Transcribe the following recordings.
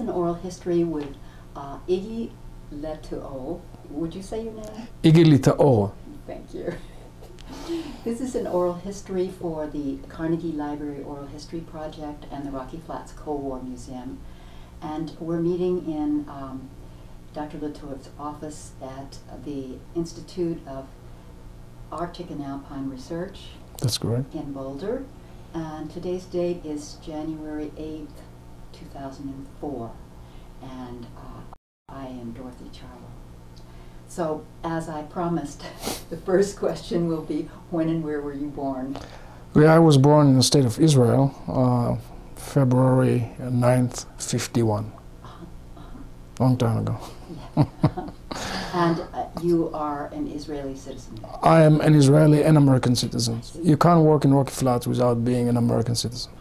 an oral history with Iggy Litaor. Would you say your name? Iggy Litaor. Thank you. This is an oral history for the Carnegie Library Oral History Project and the Rocky Flats Cold War Museum. And we're meeting in Dr. Litaor's office at the Institute of Arctic and Alpine Research. That's correct. In Boulder. And today's date is January 8th, 2004. And I am Dorothy Charlo. So, as I promised, the first question will be, when and where were you born? Well, I was born in the state of Israel, February 9th, 51. Long time ago. Yeah. And you are an Israeli citizen? I am an Israeli and American citizen. You can't work in Rocky Flats without being an American citizens.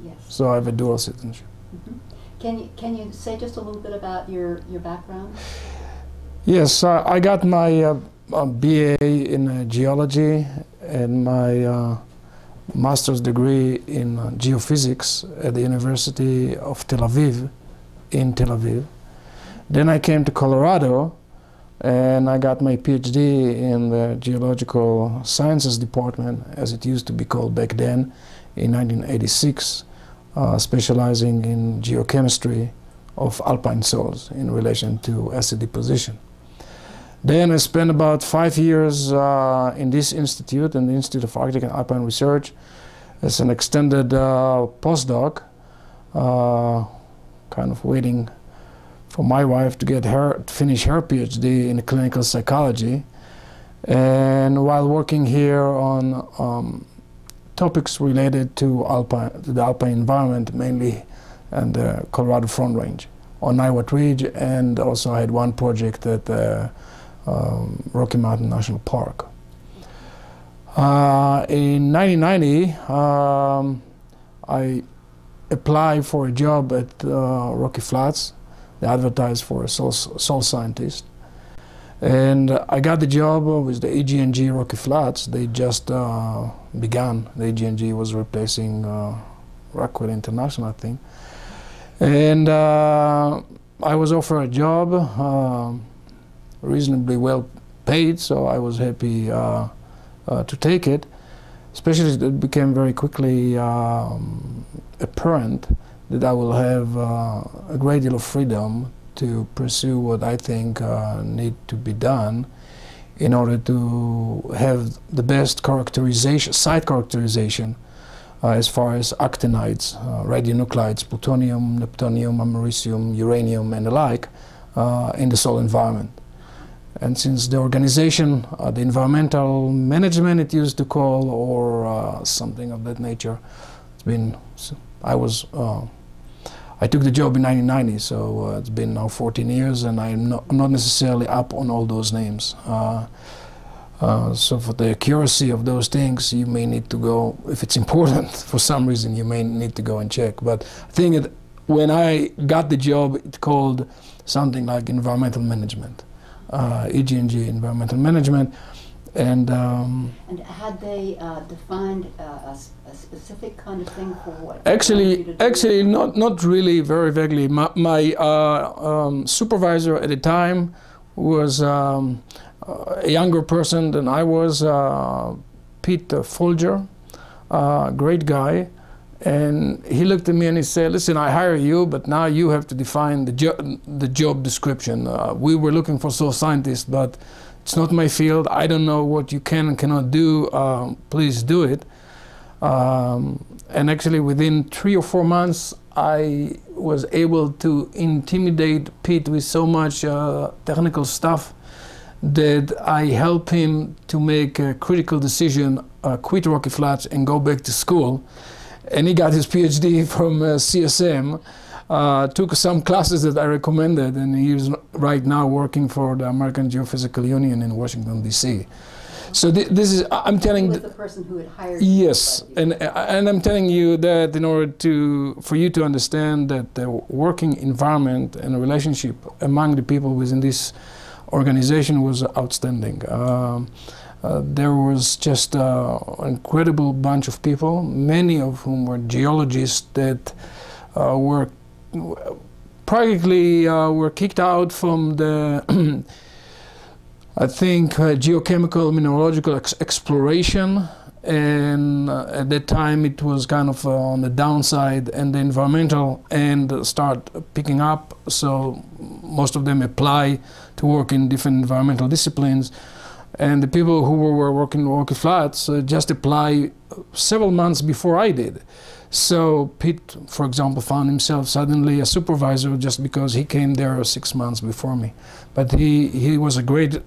Yes. So I have a dual citizenship. Mm-hmm. Can you say just a little bit about your background? Yes, I got my BA in geology and my master's degree in geophysics at the University of Tel Aviv, in Tel Aviv. Then I came to Colorado and I got my PhD in the Geological Sciences Department, as it used to be called back then, in 1986, specializing in geochemistry of alpine soils in relation to acid deposition. Then I spent about 5 years in this institute, in the Institute of Arctic and Alpine Research, as an extended postdoc, kind of waiting for my wife to get to finish her PhD in clinical psychology. And while working here on topics related to the alpine environment, mainly and the Colorado Front Range, on Niwot Ridge, and also I had one project at the Rocky Mountain National Park. In 1990, I applied for a job at Rocky Flats. They advertised for a soil scientist. And I got the job with the EG&G Rocky Flats. They just began. The EG&G was replacing Rockwell International, I think. And I was offered a job, reasonably well paid, so I was happy to take it. Especially it became very quickly apparent that I will have a great deal of freedom to pursue what I think need to be done in order to have the best characterization, site characterization, as far as actinides, radionuclides, plutonium, neptunium, americium, uranium, and the like, in the soil environment. And since the organization, the environmental management it used to call, or something of that nature, it's been, I took the job in 1990, so it's been now 14 years, and I'm not necessarily up on all those names. So for the accuracy of those things, you may need to go, if it's important for some reason, you may need to go and check. But I think when I got the job, it called something like environmental management, EG&G environmental management. And had they defined a specific kind of thing for what? Actually, not really, very vaguely. My supervisor at the time was a younger person than I was, Pete Folger, great guy. And he looked at me and he said, "Listen, I hire you, but now you have to define the job description. We were looking for soil scientists, but it's not my field. I don't know what you can and cannot do. Please do it." And actually, within 3 or 4 months, I was able to intimidate Pete with so much technical stuff that I helped him to make a critical decision, quit Rocky Flats and go back to school. And he got his PhD from CSM, took some classes that I recommended, and he's right now working for the American Geophysical Union in Washington, D.C. So this is, I'm telling you... He was the person who had hired you. Yes, and I'm telling you that in order for you to understand that the working environment and the relationship among the people within this organization was outstanding. There was just an incredible bunch of people, many of whom were geologists that were practically were kicked out from the, I think, geochemical mineralogical exploration. And at that time it was kind of on the downside, and the environmental end start picking up, so most of them apply to work in different environmental disciplines. And the people who were working in Rocky Flats just apply several months before I did. So Pete, for example, found himself suddenly a supervisor just because he came there 6 months before me. But he was a great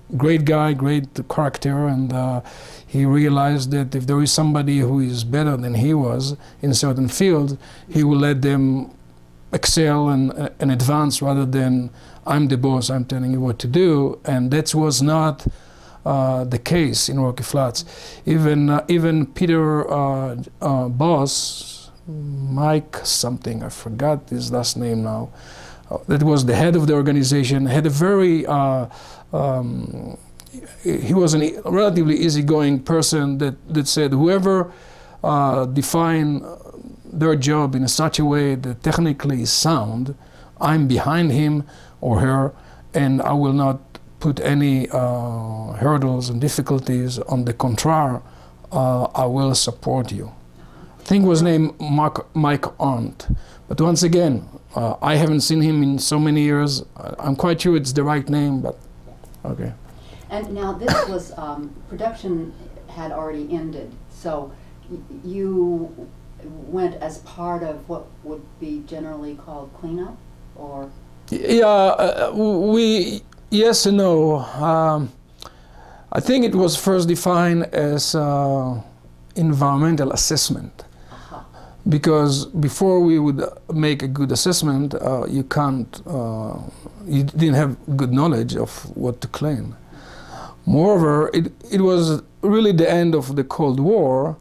guy, great character, and he realized that if there is somebody who is better than he was in a certain field, he will let them excel and advance rather than I'm the boss, I'm telling you what to do. And that was not the case in Rocky Flats. Even Peter boss, Mike something, I forgot his last name now, that was the head of the organization, had a very, he was a relatively easygoing person that said whoever define their job in such a way that technically is sound, I'm behind him or her, and I will not put any hurdles and difficulties. On the contrary, I will support you. I think it was named Mike Arndt. But once again, I haven't seen him in so many years. I'm quite sure it's the right name, but okay. And now this was, production had already ended, so you went as part of what would be generally called cleanup, or? Yeah, yes and no. I think it was first defined as environmental assessment. Because before we would make a good assessment, you didn't have good knowledge of what to clean. Moreover, it was really the end of the Cold War,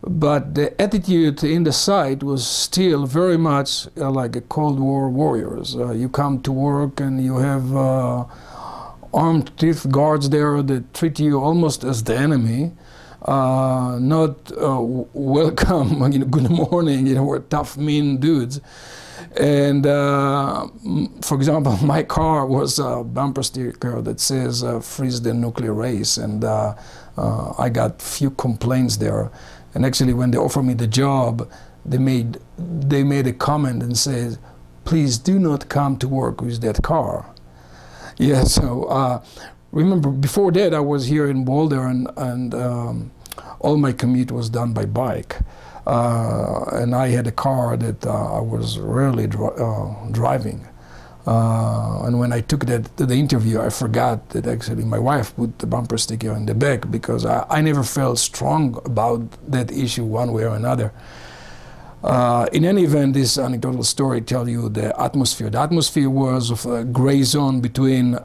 but the attitude in the site was still very much like a Cold War warriors. You come to work and you have armed teeth guards there that treat you almost as the enemy. Not welcome, good morning, we're tough, mean dudes. And for example, my car was a bumper sticker that says freeze the nuclear race, and I got few complaints there. And actually when they offered me the job, they made a comment and said, please do not come to work with that car. Yeah, so remember, before that I was here in Boulder, and all my commute was done by bike. And I had a car that I was rarely driving. And when I took that to the interview, I forgot that actually my wife put the bumper sticker in the back, because I never felt strong about that issue one way or another. In any event, this anecdotal story tells you the atmosphere. The atmosphere was of a gray zone between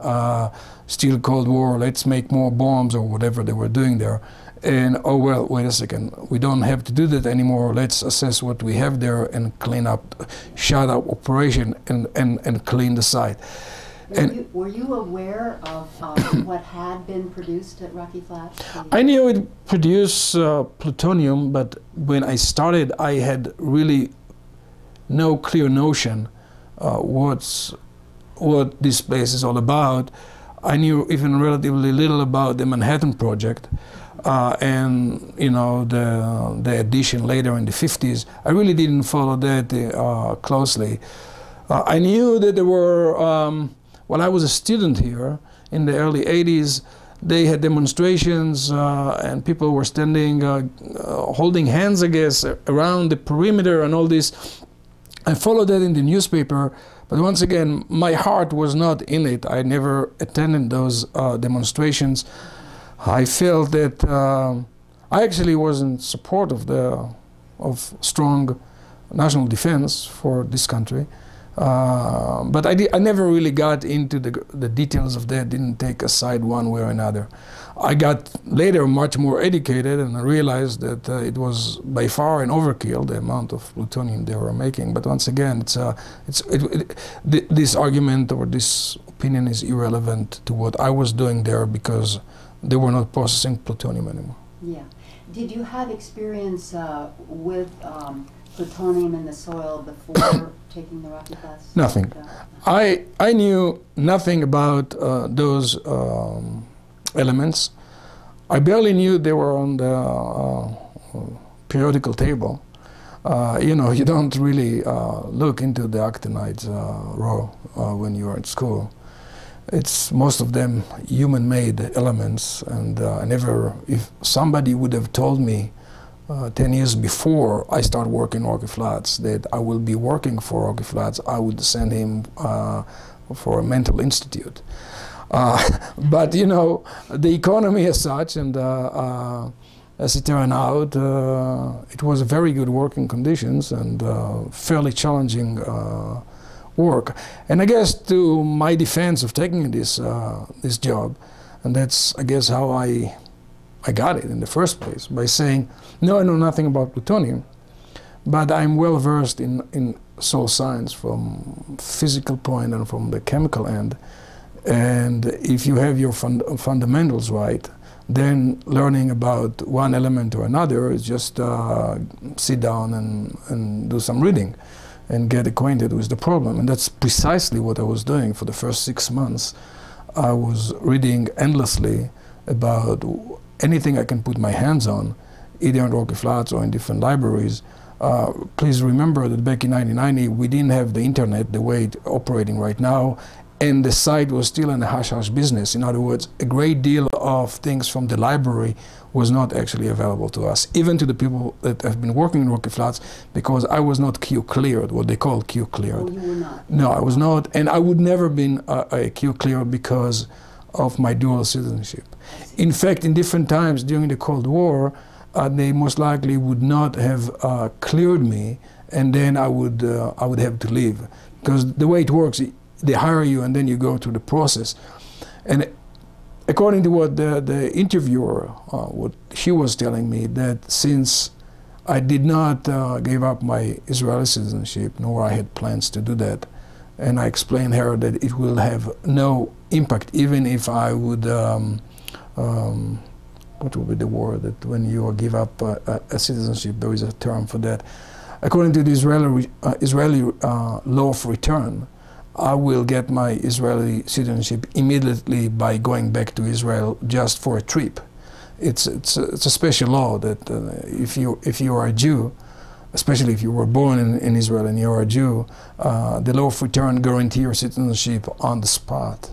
still Cold War, let's make more bombs or whatever they were doing there, and oh well, wait a second, we don't have to do that anymore, let's assess what we have there and clean up, shut up operation and clean the site. Were you aware of what had been produced at Rocky Flats? I knew it produced plutonium, but when I started, I had really no clear notion what this place is all about. I knew even relatively little about the Manhattan Project and the addition later in the 50s. I really didn't follow that closely. I knew that there were. While I was a student here in the early 80s, they had demonstrations and people were standing, holding hands, I guess, around the perimeter and all this. I followed that in the newspaper, but once again, my heart was not in it. I never attended those demonstrations. I felt that I actually was in support of strong national defense for this country. But I never really got into the details of that, didn't take a side one way or another. I got later much more educated, and I realized that it was by far an overkill, the amount of plutonium they were making. But once again, this argument or this opinion is irrelevant to what I was doing there, because they were not processing plutonium anymore. Yeah. Did you have experience with plutonium in the soil before taking the Rocky Flats? Nothing. I knew nothing about those elements. I barely knew they were on the periodical table. You know, you don't really look into the actinides raw when you're at school. It's most of them human-made elements, and I never, if somebody would have told me 10 years before I started working Rocky Flats that I will be working for Rocky Flats, I would send him for a mental institute. But you know, the economy as such, and as it turned out, it was very good working conditions and fairly challenging work. And I guess to my defense of taking this this job, and that's I guess how I got it in the first place, by saying, no, I know nothing about plutonium, but I'm well versed in soil science from physical point and from the chemical end. And if you have your fundamentals right, then learning about one element or another is just sit down and do some reading and get acquainted with the problem. And that's precisely what I was doing for the first 6 months. I was reading endlessly about anything I can put my hands on, either in Rocky Flats or in different libraries. Please remember that back in 1990, we didn't have the internet the way it's operating right now, and the site was still in the hush-hush business. In other words, a great deal of things from the library was not actually available to us, even to the people that have been working in Rocky Flats, because I was not Q-cleared, what they call Q-cleared. Oh, you were not? No, I was not, and I would never been a Q-cleared because of my dual citizenship. In fact, in different times during the Cold War, they most likely would not have cleared me, and then I would have to leave. Because the way it works, they hire you and then you go through the process. And according to what the interviewer, what she was telling me, that since I did not give up my Israeli citizenship, nor I had plans to do that, and I explained her that it will have no impact, even if I would, what would be the word, that when you give up a citizenship, there is a term for that. According to the Israeli law of return, I will get my Israeli citizenship immediately by going back to Israel just for a trip. It's a special law that if you are a Jew, especially if you were born in Israel and you are a Jew, the law of return guarantees your citizenship on the spot.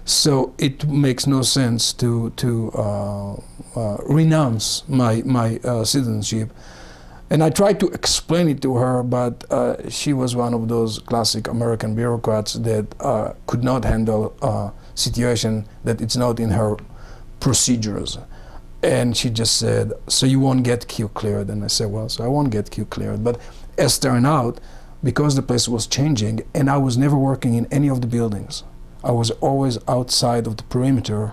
So it makes no sense to renounce my citizenship. And I tried to explain it to her, but she was one of those classic American bureaucrats that could not handle a situation that it's not in her procedures. And she just said, so you won't get Q cleared? And I said, well, so I won't get Q cleared. But as turned out, because the place was changing, and I was never working in any of the buildings, I was always outside of the perimeter.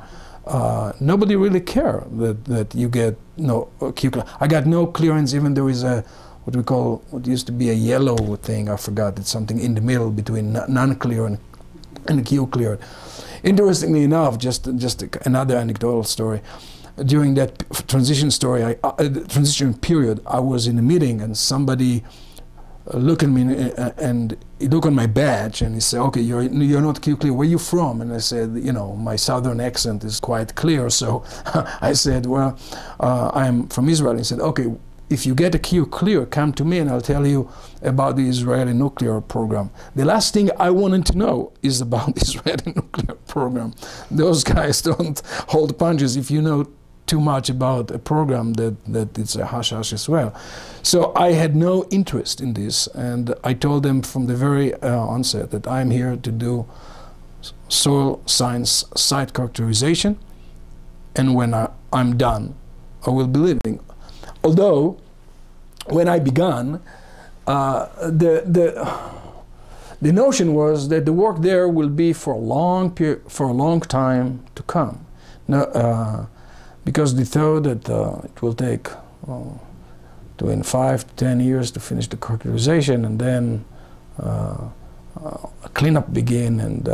Nobody really cared that you get no Q clearance. I got no clearance, even there is a what we call, what used to be a yellow thing, I forgot, it's something in the middle between non-clear and Q cleared. Interestingly enough, just another anecdotal story. During that transition period, I was in a meeting and somebody looked at me and he looked on my badge and he said, okay, you're not Q clear, where are you from? And I said, you know, my southern accent is quite clear, so I said, well, I'm from Israel. He said, okay, if you get a Q clear, come to me and I'll tell you about the Israeli nuclear program. The last thing I wanted to know is about the Israeli nuclear program. Those guys don't hold punches if you know too much about a program that it's a hush-hush as well. So I had no interest in this, and I told them from the very onset that I'm here to do soil science site characterization, and when I'm done, I will be leaving. Although, when I began, the notion was that the work there will be for a long time to come. Now, because they thought that it will take between 5 to 10 years to finish the characterization, and then a cleanup begin. And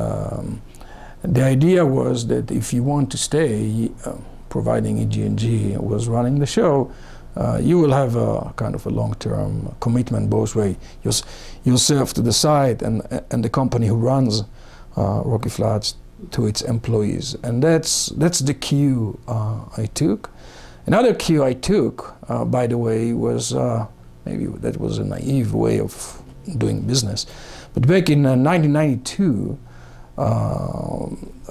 the idea was that if you want to stay, providing Iggy was running the show, you will have a kind of a long-term commitment both ways, yourself to the site and the company who runs Rocky Flats to its employees. And that's the cue I took. Another cue I took, by the way, was maybe that was a naive way of doing business, but back in 1992,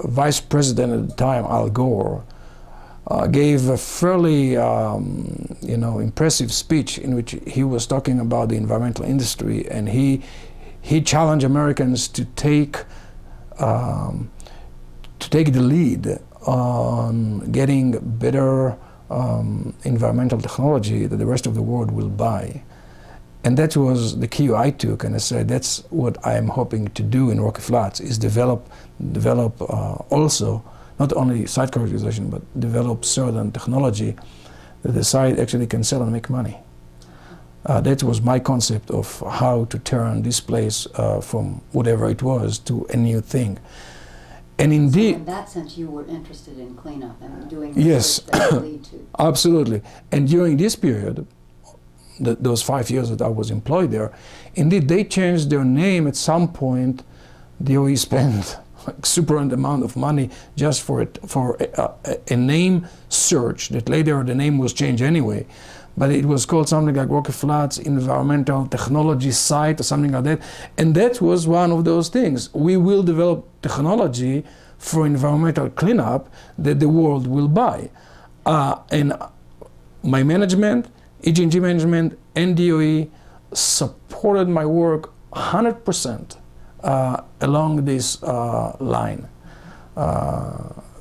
Vice President at the time, Al Gore, gave a fairly impressive speech in which he was talking about the environmental industry, and he challenged Americans to take the lead on getting better environmental technology that the rest of the world will buy. And that was the cue I took, and I said that's what I am hoping to do in Rocky Flats, is develop also not only site characterization, but develop certain technology that the site actually can sell and make money. That was my concept of how to turn this place from whatever it was to a new thing. And indeed, so in that sense, you were interested in cleanup and doing yes, research that would lead to. Absolutely. And during this period, those 5 years that I was employed there, indeed they changed their name at some point. DOE spent exuberant amount of money just for a name search that later the name was changed anyway. But it was called something like Rocky Flats Environmental Technology Site or something like that. And that was one of those things. We will develop technology for environmental cleanup that the world will buy. And my management, EG&G management, and DOE supported my work 100% along this line.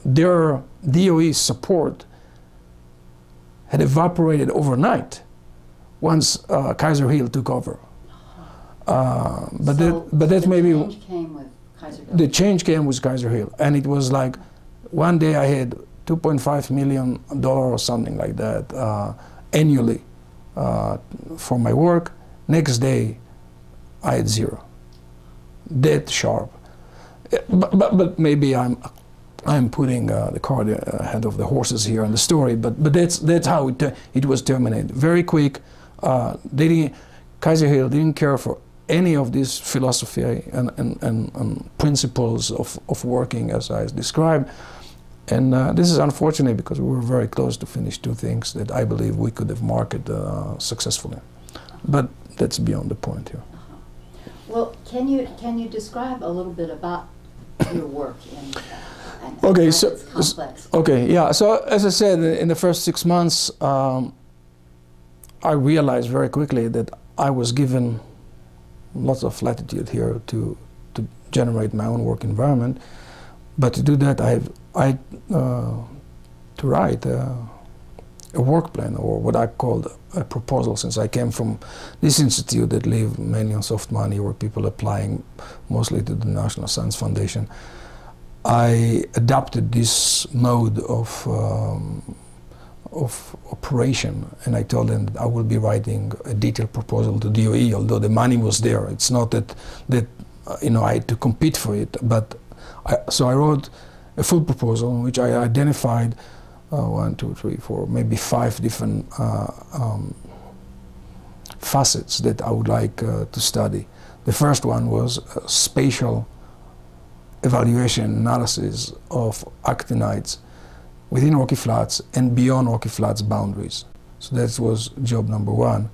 Their DOE support had evaporated overnight once Kaiser Hill took over. But that maybe the change came with Kaiser Hill. The change came with Kaiser Hill, and it was like one day I had $2.5 million or something like that annually for my work. Next day, I had zero. Dead sharp. But maybe I'm putting the cart ahead of the horses here in the story. But that's how it was terminated. Very quick. Kaiser Hill didn't care for any of this philosophy and principles of working as I described. And this is unfortunate because we were very close to finish two things that I believe we could have marketed successfully. But that's beyond the point here. Well, can you describe a little bit about your work and okay, how so it's complex? Okay, yeah. So as I said, in the first 6 months, I realized very quickly that I was given lots of latitude here to generate my own work environment. But to do that, I had to write a work plan, or what I called a proposal, since I came from this institute that lived mainly on soft money, where people applying mostly to the National Science Foundation. I adopted this mode of operation, and I told them that I will be writing a detailed proposal to DOE, although the money was there. It's not that I had to compete for it, but so I wrote a full proposal in which I identified 1, 2, 3, 4, maybe 5 different facets that I would like to study. The first one was spatial evaluation analysis of actinides within Rocky Flats and beyond Rocky Flats boundaries. So that was job number 1.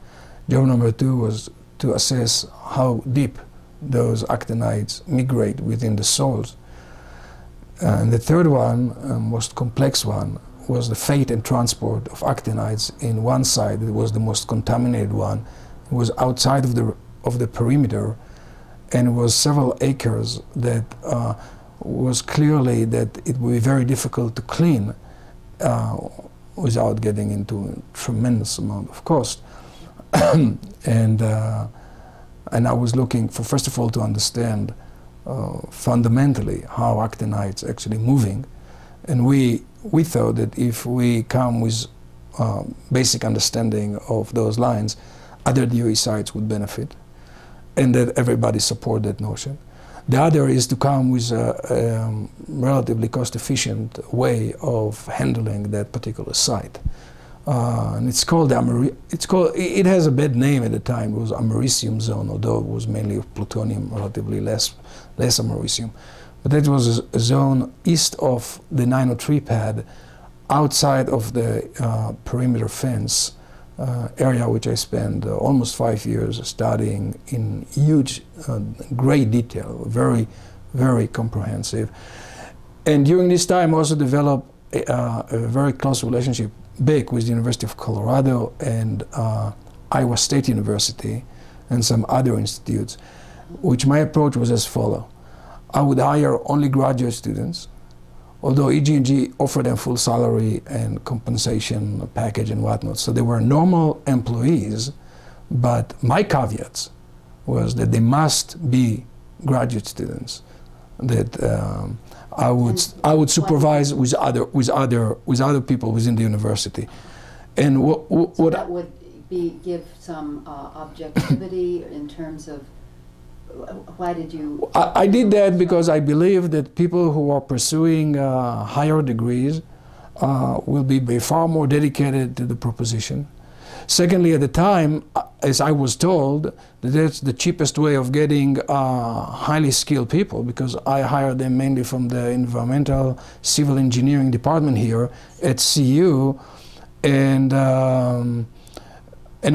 Job number 2 was to assess how deep those actinides migrate within the soils. And the third one, most complex one, was the fate and transport of actinides in one side. It was the most contaminated one. It was outside of the perimeter, and it was several acres that was clearly that it would be very difficult to clean without getting into a tremendous amount of cost. And I was looking for, first of all, to understand fundamentally how actinides actually moving, and we thought that if we come with basic understanding of those lines, other DOE sites would benefit, and that everybody support that notion. The other is to come with a relatively cost-efficient way of handling that particular site. and it's called it has a bad name at the time. It was americium zone, although it was mainly of plutonium, relatively less americium. But that was a zone east of the 903 pad, outside of the perimeter fence area, which I spent almost 5 years studying in huge, great detail, very, very comprehensive. And during this time, I also developed a very close relationship back with the University of Colorado and Iowa State University and some other institutes, which my approach was as follows. I would hire only graduate students, although EG&G offered them full salary and compensation package and whatnot. So they were normal employees, but my caveats was that they must be graduate students, that I would supervise with other people within the university. And so that would give some objectivity in terms of why did you? I did that because I believe that people who are pursuing higher degrees will be far more dedicated to the proposition. Secondly, at the time, as I was told, that that's the cheapest way of getting highly skilled people, because I hired them mainly from the environmental civil engineering department here at CU, and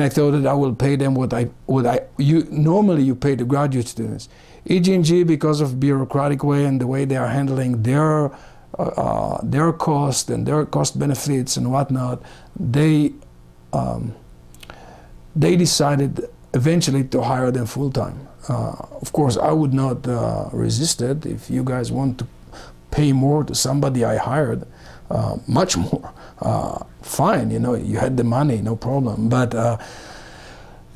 I thought that I will pay them normally you pay the graduate students. EG&G, because of bureaucratic way and the way they are handling their cost and their cost benefits and whatnot, they decided eventually to hire them full time. Of course, I would not resist it. If you guys want to pay more to somebody I hired, much more, fine, you know, you had the money, no problem. But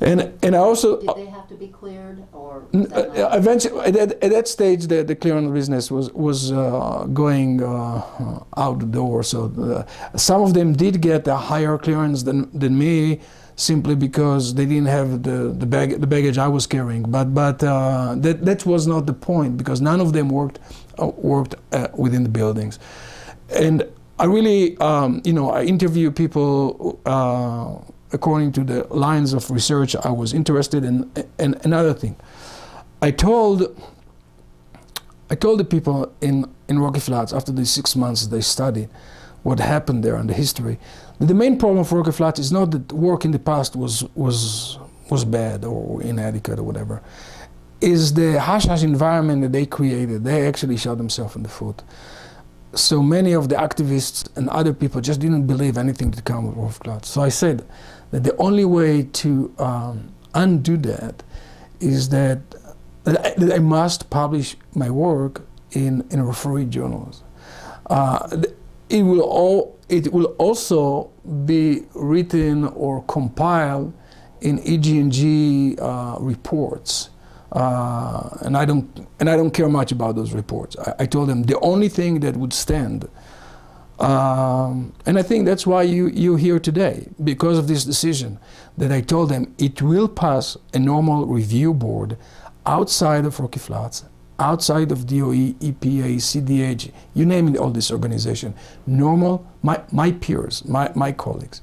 and I also did they have to be cleared, or eventually at that stage the clearance business was going out the door. So some of them did get a higher clearance than me, simply because they didn't have the baggage I was carrying. But that was not the point, because none of them worked within the buildings. And I really, you know, I interview people according to the lines of research I was interested in. And another thing, I told the people in Rocky Flats, after the 6 months they studied what happened there and the history, that the main problem for Rocky Flats is not that work in the past was bad or inadequate or whatever. Is the hush-hush environment that they created. They actually shot themselves in the foot. So many of the activists and other people just didn't believe anything that came with Rocky Flats. So I said that the only way to undo that is that I must publish my work in referee journals. It will also be written or compiled in EG&G reports. And I don't care much about those reports. I told them the only thing that would stand, and I think that's why you're here today, because of this decision, that I told them it will pass a normal review board outside of Rocky Flats, outside of DOE, EPA, CDH, you name it, all this organization, normal, my peers, my colleagues.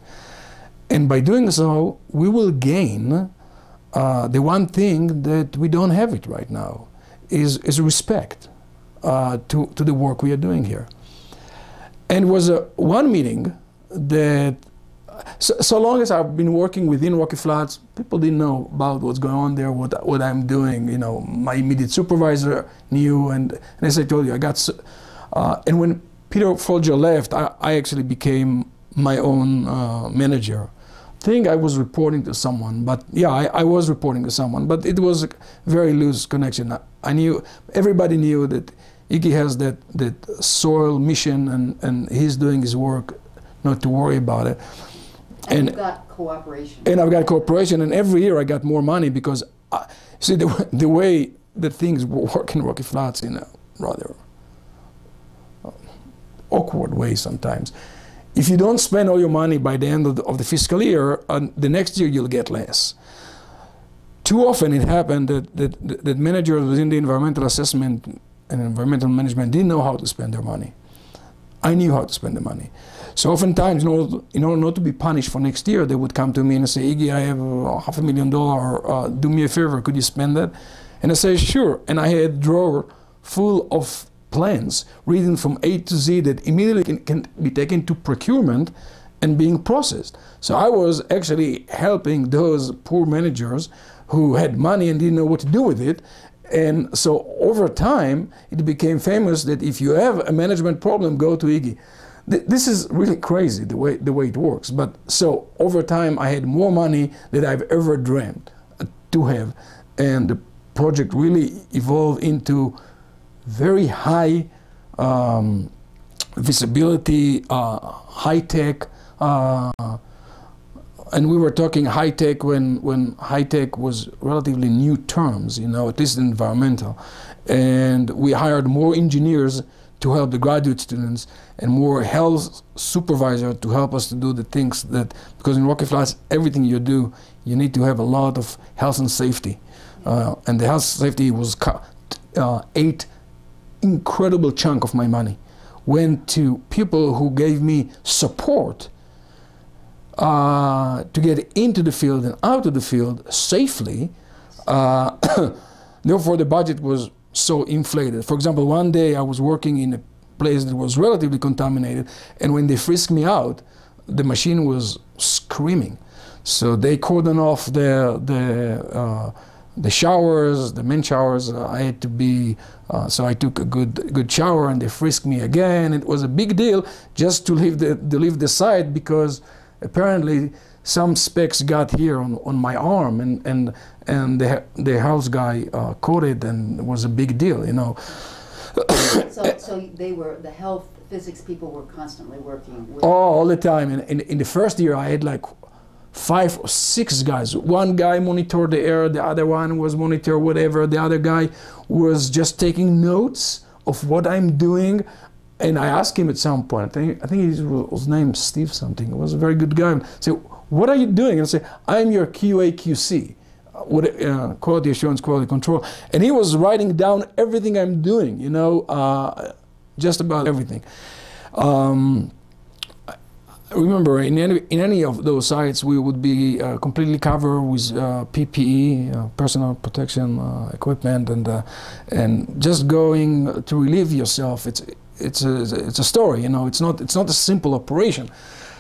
And by doing so, we will gain the one thing that we don't have it right now, is respect to the work we are doing here. And it was one meeting that, so long as I've been working within Rocky Flats, people didn't know about what's going on there, what I'm doing. You know, my immediate supervisor knew, and as I told you, I got, and when Peter Folger left, I actually became my own manager. I think I was reporting to someone, but yeah, I was reporting to someone, but it was a very loose connection. I knew, everybody knew that Iggy has that soil mission, and he's doing his work, not to worry about it. And you've got cooperation. And I've got cooperation, and every year I got more money, because, see, the way that things work in Rocky Flats in a rather awkward way sometimes. If you don't spend all your money by the end of the fiscal year, the next year you'll get less. Too often it happened that managers within the environmental assessment and environmental management didn't know how to spend their money. I knew how to spend the money. So oftentimes, in order not to be punished for next year, they would come to me and say, Iggy, I have $500,000, do me a favor, could you spend that? And I say, sure. And I had a drawer full of plans, reading from A to Z, that immediately can be taken to procurement and being processed. So I was actually helping those poor managers who had money and didn't know what to do with it. And so over time, it became famous that if you have a management problem, go to Iggy. This is really crazy, the way it works. But so over time, I had more money than I've ever dreamed to have. And the project really evolved into very high visibility, high-tech, and we were talking high-tech when high-tech was relatively new terms, at least environmental. And we hired more engineers to help the graduate students and more health supervisors to help us to do the things that, because in Rocky Flats, everything you do, you need to have a lot of health and safety. And the health safety was 8 incredible chunk of my money went to people who gave me support to get into the field and out of the field safely. Therefore, the budget was so inflated. For example, one day I was working in a place that was relatively contaminated, and when they frisked me out, the machine was screaming. So they cordoned off the showers, the main showers. I had to be, so I took a good shower, and they frisked me again. It was a big deal just to leave the site, because apparently some specks got here on my arm, and the house guy caught it, and it was a big deal, So they were, the health physics people were constantly working with... all the time. And in the first year, I had like 5 or 6 guys. One guy monitored the air, the other one was monitor whatever, the other guy was just taking notes of what I'm doing. And I asked him at some point, I think his name Steve something, he was a very good guy. I said, what are you doing? And I said, I'm your QA QC, quality assurance, quality control. And he was writing down everything I'm doing, just about everything. Remember, in any of those sites, we would be completely covered with PPE, personal protection equipment, and just going to relieve yourself. It's a story, It's not a simple operation.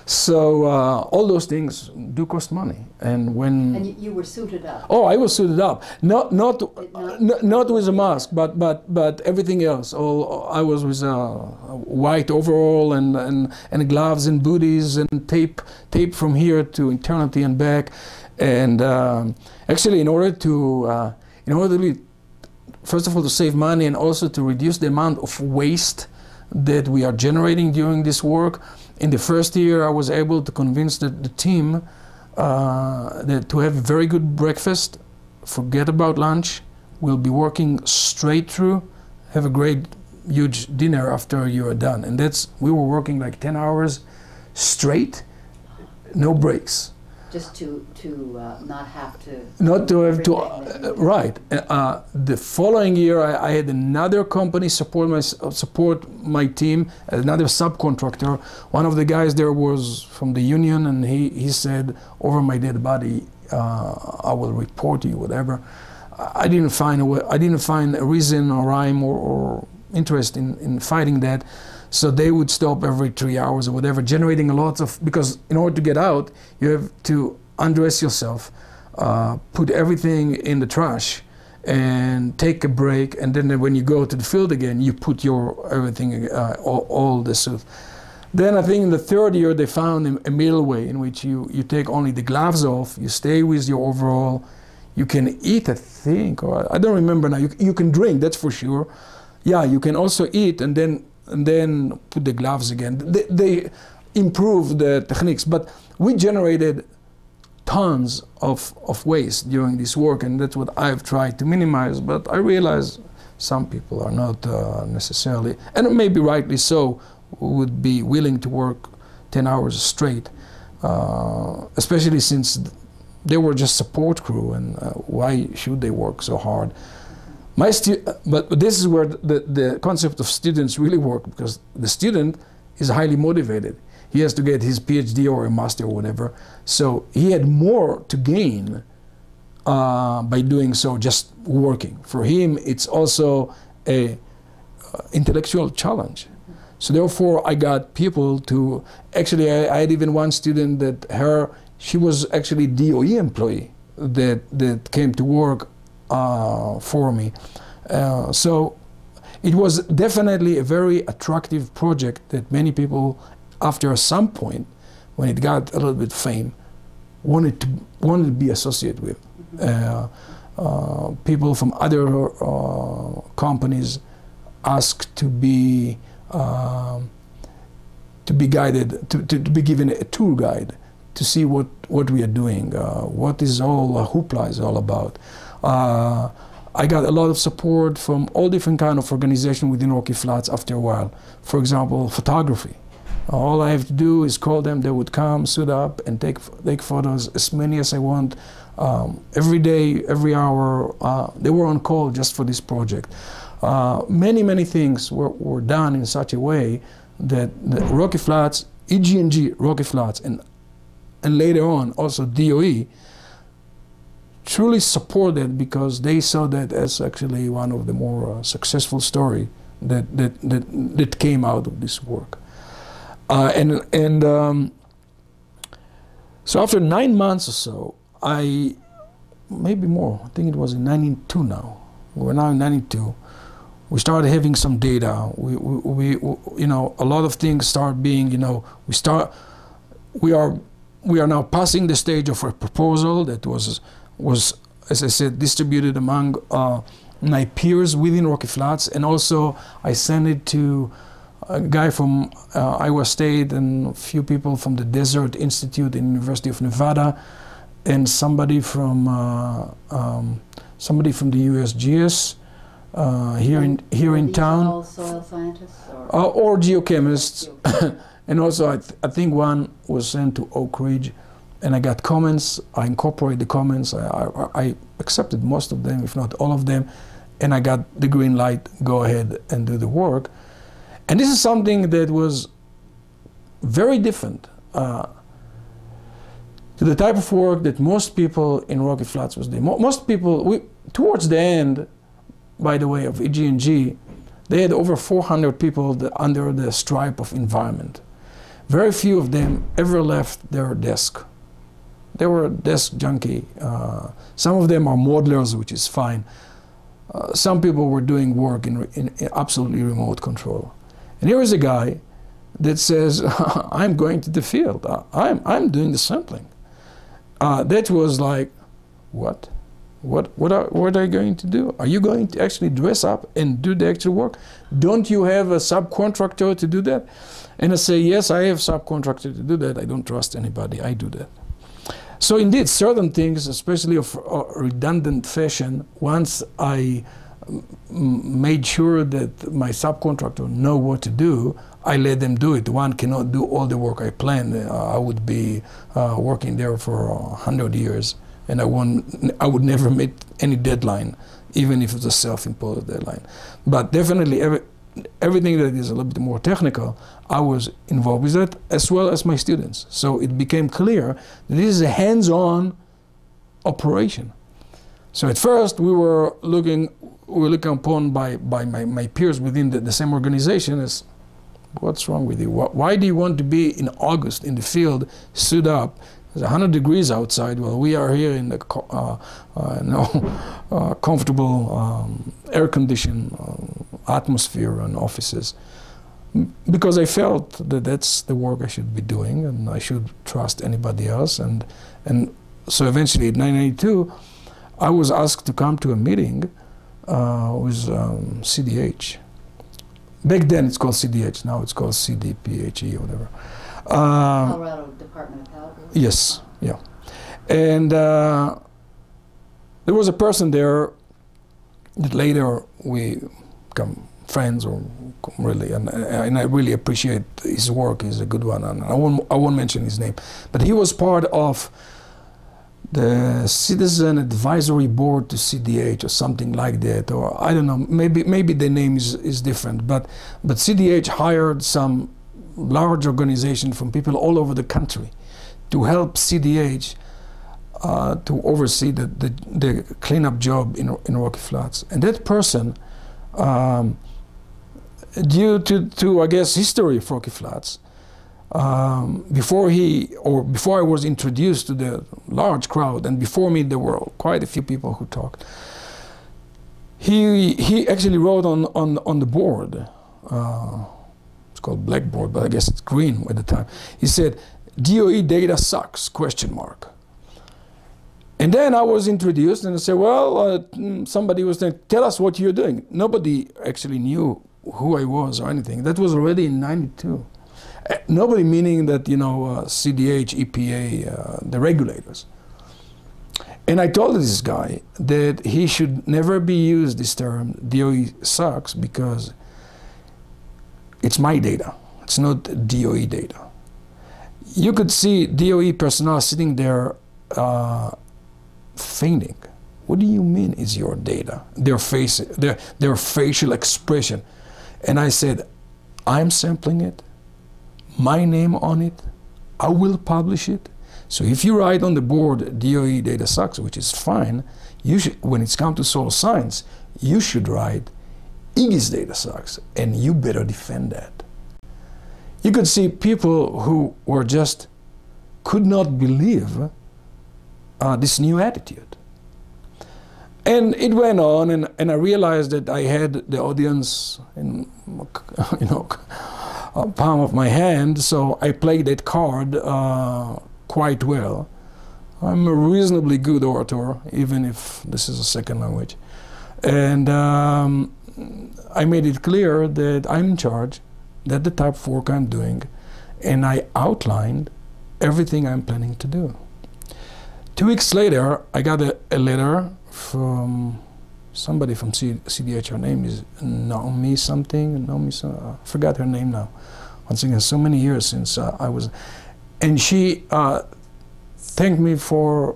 So all those things do cost money, and when you were suited up. Oh, I was suited up, not with a mask, but everything else. I was with a white overall and gloves and booties and tape from here to eternity and back, and actually in order to first of all to save money and also to reduce the amount of waste that we are generating during this work. In the first year, I was able to convince the team that to have a very good breakfast, forget about lunch, we'll be working straight through, have a great, huge dinner after you are done. And we were working like 10 hours straight, no breaks. Just to not have to... Not to have to... right. The following year, I had another company support my team, another subcontractor. One of the guys there was from the union, and he said, over my dead body, I will report you, whatever. I didn't find a reason or rhyme or interest in fighting that. So they would stop every 3 hours or whatever, generating a lot of, because in order to get out, you have to undress yourself, put everything in the trash, and take a break. And then when you go to the field again, you put your everything, all the suit. Then I think in the third year, they found a middle way in which you take only the gloves off, you stay with your overall, you can eat, I think, or I don't remember now. You can drink, that's for sure. Yeah, you can also eat, and then put the gloves again. They improved the techniques, but we generated tons of waste during this work, and that's what I've tried to minimize. But I realize some people are not necessarily, and maybe rightly so, would be willing to work 10 hours straight, especially since they were just support crew, and why should they work so hard? But this is where the concept of students really work, because the student is highly motivated. He has to get his PhD or a master or whatever. So he had more to gain by doing so, just working. For him, it's also a intellectual challenge. So therefore, I got people to, actually, I had even one student that she was actually DOE employee that came to work for me. So it was definitely a very attractive project that many people, after some point, when it got a little bit fame, wanted to be associated with. People from other companies asked to be guided, to be given a tour guide to see what we are doing, what is all hoopla is all about. I got a lot of support from all different kind of organizations within Rocky Flats after a while. For example, photography. All I have to do is call them, they would come, suit up, and take photos, as many as I want. Every day, every hour, they were on call just for this project. Many things were done in such a way that the Rocky Flats, EG&G, Rocky Flats, and later on also DOE, truly supported, because they saw that as actually one of the more successful story that came out of this work. So after 9 months or so, maybe more, I think it was in 92 now. We're now in 92. We started having some data. We you know, a lot of things start being, you know, we are now passing the stage of a proposal that was, as I said, distributed among my peers within Rocky Flats, and also I sent it to a guy from Iowa State and a few people from the Desert Institute in University of Nevada, and somebody from the USGS here in town. All soil scientists or geochemists, and also I think one was sent to Oak Ridge, and I got comments. I incorporated the comments. I accepted most of them, if not all of them, and I got the green light. Go ahead and do the work. And this is something that was very different to the type of work that most people in Rocky Flats was doing. Most people, towards the end, by the way, of EG&G, they had over 400 people under the stripe of environment. Very few of them ever left their desk. They were desk junkie. Some of them are modelers, which is fine. Some people were doing work in absolutely remote control. And here is a guy that says, I'm going to the field. I'm doing the sampling. That was like, what? What are you going to do? Are you going to actually dress up and do the actual work? Don't you have a subcontractor to do that? And I say, yes, I have a subcontractor to do that. I don't trust anybody. I do that. So indeed, certain things, especially of redundant fashion, once I made sure that my subcontractor know what to do, I let them do it. One cannot do all the work I planned. I would be working there for 100 years, and I would never meet any deadline, even if it's a self-imposed deadline. But definitely everything that is a little bit more technical, I was involved with that, as well as my students. So it became clear that this is a hands-on operation. So at first we were looking upon by my peers within the same organization as, what's wrong with you? Why do you want to be in August in the field, stood up? It's 100 degrees outside. Well, we are here in the comfortable, air-conditioned atmosphere and offices. Because I felt that that's the work I should be doing, and I should trust anybody else. And so eventually, in 1992, I was asked to come to a meeting with CDH. Back then it's called CDH, now it's called CDPHE or whatever. Colorado Department of Health? Yes, yeah. And there was a person there that later we become friends, or really, and I really appreciate his work. He's a good one, and I won't mention his name. But he was part of the Citizen Advisory Board to CDH or something like that, or I don't know, maybe the name is different, but CDH hired some large organization from people all over the country to help CDH to oversee the cleanup job in Rocky Flats. And that person, due to I guess history of Rocky Flats, before I was introduced to the large crowd, and before me there were quite a few people who talked, he actually wrote on the board, it's called blackboard, but I guess it's green at the time. He said, "DOE data sucks, question mark." And then I was introduced and I said, well, somebody was saying, tell us what you're doing. Nobody actually knew who I was or anything. That was already in '92. Nobody meaning that, you know, CDH, EPA, the regulators. And I told this guy that he should never be used this term, DOE sucks, because it's my data. It's not DOE data. You could see DOE personnel sitting there fainting. What do you mean is your data? Their facial expression. And I said, I'm sampling it, my name on it, I will publish it. So if you write on the board DOE data sucks, which is fine, you should, when it's come to soil science, you should write Iggy's data sucks, and you better defend that. You could see people who were just could not believe this new attitude. And it went on, and I realized that I had the audience in, you know, palm of my hand, so I played that card quite well. I'm a reasonably good orator, even if this is a second language. And I made it clear that I'm in charge, that the type of work I'm doing, and I outlined everything I'm planning to do. 2 weeks later, I got a letter from somebody from CDH. Her name is Naomi something. I forgot her name now. Once again, so many years since I was, and she thanked me for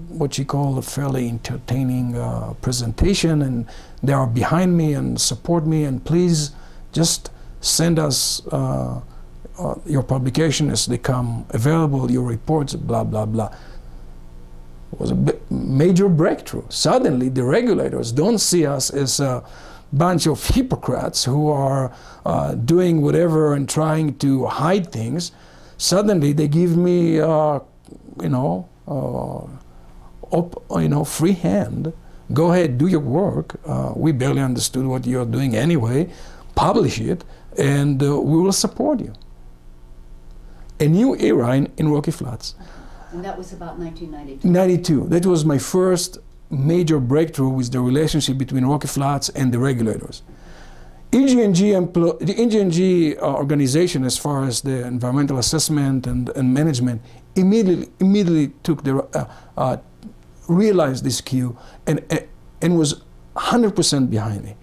what she called a fairly entertaining presentation, and they are behind me and support me, and please just send us your publication as they come available, your reports, blah, blah, blah. It was a major breakthrough. Suddenly, the regulators don't see us as a bunch of hypocrites who are doing whatever and trying to hide things. Suddenly, they give me, free hand. Go ahead, do your work. We barely understood what you're doing anyway. Publish it, and we will support you. A new era in Rocky Flats. And that was about 1992. 92. That was my first major breakthrough with the relationship between Rocky Flats and the regulators. The EG&G organization, as far as the environmental assessment and management, immediately took realized this cue and was 100% behind me.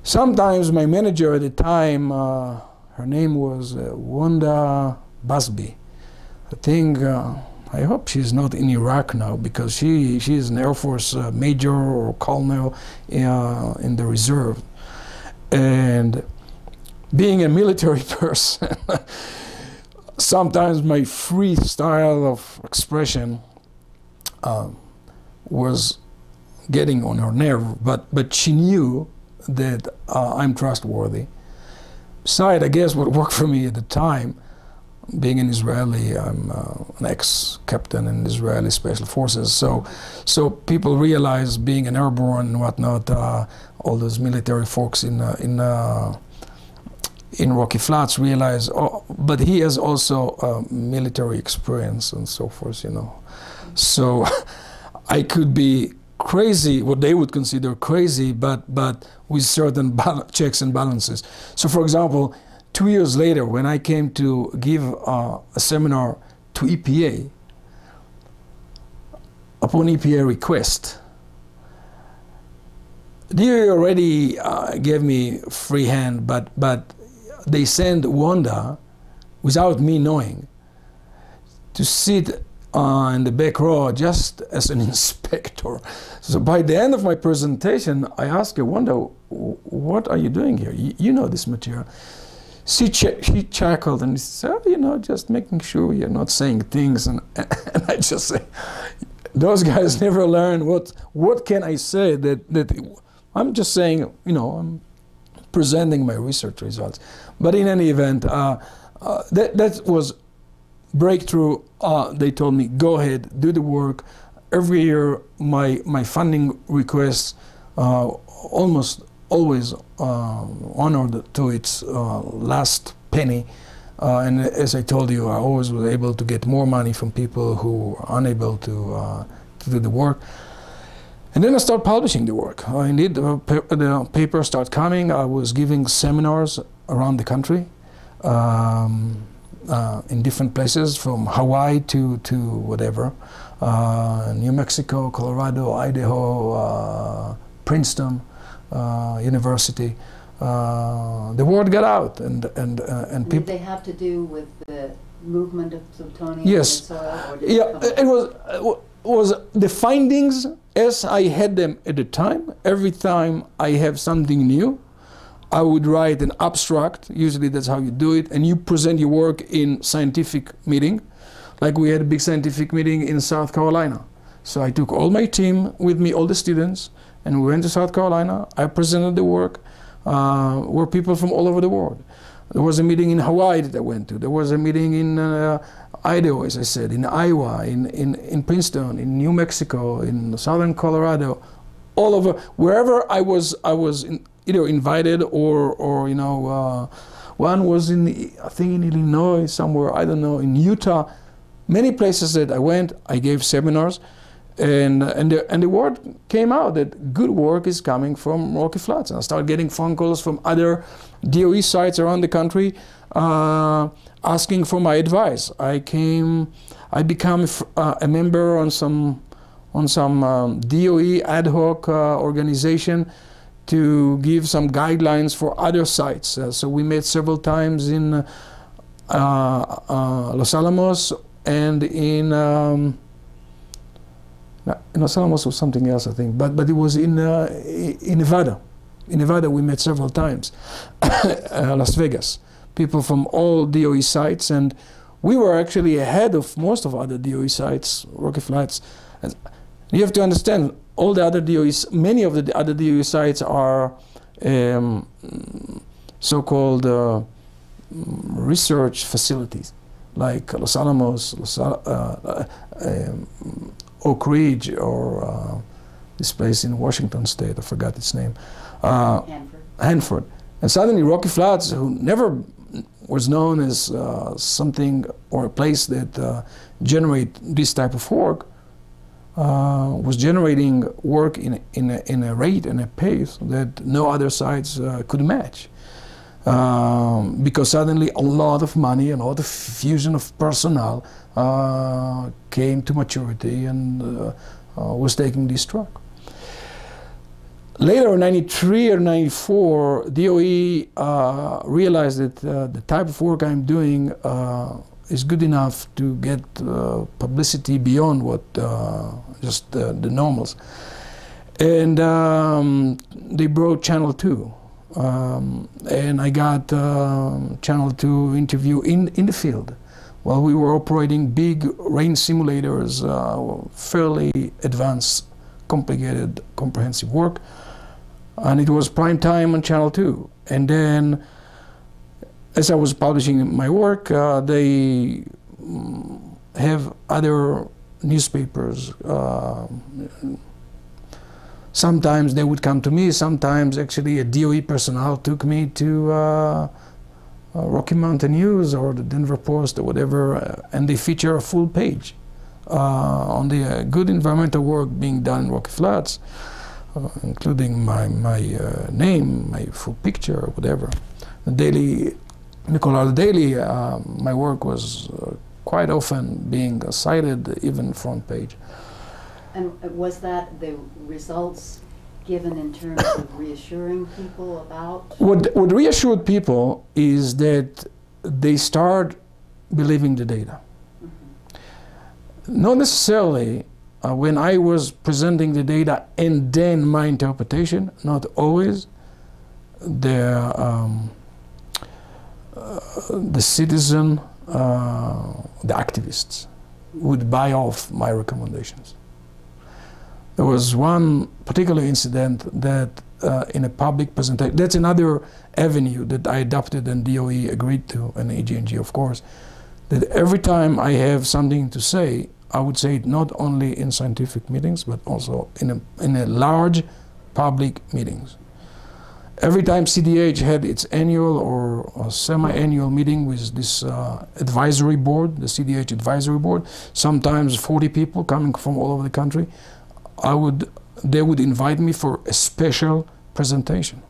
Sometimes my manager at the time, her name was Wanda Busby. I think, I hope she's not in Iraq now, because she is an Air Force major or colonel in the reserve. And being a military person, sometimes my free style of expression was getting on her nerve, but she knew that I'm trustworthy. Besides, I guess what worked for me at the time, being an Israeli, I'm an ex-captain in Israeli Special Forces, so people realize, being an airborne and whatnot, all those military folks in Rocky Flats realize, oh, but he has also military experience and so forth, you know. So I could be crazy, what they would consider crazy, but with certain checks and balances. So, for example, 2 years later, when I came to give a seminar to EPA, upon EPA request, they already gave me free hand, but they sent Wanda, without me knowing, to sit in the back row just as an inspector. So by the end of my presentation, I asked her, Wanda, what are you doing here? You know this material. She chuckled and said, "Oh, you know, just making sure you're not saying things." And I just say, those guys never learn what can I say that I'm just saying, you know, I'm presenting my research results. But in any event, that was breakthrough. They told me, go ahead, do the work. Every year, my funding requests almost always honored to its last penny. And as I told you, I always was able to get more money from people who are unable to do the work. And then I started publishing the work. Indeed, the paper started coming. I was giving seminars around the country in different places, from Hawaii to whatever, New Mexico, Colorado, Idaho, Princeton University. The word got out, and people. Did they have to do with the movement of plutonium Yes. in the soil? Or did It was the findings as I had them at the time. Every time I have something new, I would write an abstract. Usually that's how you do it, and you present your work in scientific meeting. Like we had a big scientific meeting in South Carolina. So I took all my team with me, all the students, and we went to South Carolina. I presented the work. Were people from all over the world. There was a meeting in Hawaii that I went to. There was a meeting in Idaho, as I said, in Iowa, in Princeton, in New Mexico, in southern Colorado, all over. Wherever I was either invited or you know, one was I think in Illinois somewhere, I don't know, in Utah. Many places that I went, I gave seminars. And the word came out that good work is coming from Rocky Flats. And I started getting phone calls from other DOE sites around the country asking for my advice. I became a member on some DOE ad hoc organization to give some guidelines for other sites. So we met several times in Los Alamos and in Los Alamos was something else, I think, but it was in Nevada. In Nevada, we met several times. Las Vegas, people from all DOE sites, and we were actually ahead of most of other DOE sites, Rocky Flats. And you have to understand, all the other DOEs, many of the other DOE sites are so-called research facilities, like Los Alamos, Oak Ridge, or this place in Washington State, I forgot its name. Hanford. And suddenly Rocky Flats, who never was known as something or a place that generate this type of work, was generating work in a rate and a pace that no other sites could match. Because suddenly a lot of money and a lot of fusion of personnel came to maturity and was taking this track. Later in 93 or 94, DOE realized that the type of work I'm doing is good enough to get publicity beyond what just the normals. And they brought Channel 2. And I got Channel 2 interview in the field while we were operating big rain simulators, fairly advanced, complicated, comprehensive work. And it was prime time on Channel 2. And then, as I was publishing my work, they have other newspapers. Sometimes they would come to me, sometimes actually a DOE personnel took me to Rocky Mountain News or the Denver Post or whatever, and they feature a full page on the good environmental work being done in Rocky Flats, including my name, my full picture, or whatever. The Colorado Daily, my work was quite often being cited, even front page. And was that the results given in terms of reassuring people about? What reassured people is that they start believing the data. Mm-hmm. Not necessarily when I was presenting the data and then my interpretation, not always. the citizen, the activists would buy off my recommendations. There was one particular incident that in a public presentation, that's another avenue that I adopted and DOE agreed to, and EG&G of course, that every time I have something to say, I would say it not only in scientific meetings, but also in a large public meetings. Every time CDH had its annual or semi-annual meeting with this advisory board, the CDH advisory board, sometimes 40 people coming from all over the country, they would invite me for a special presentation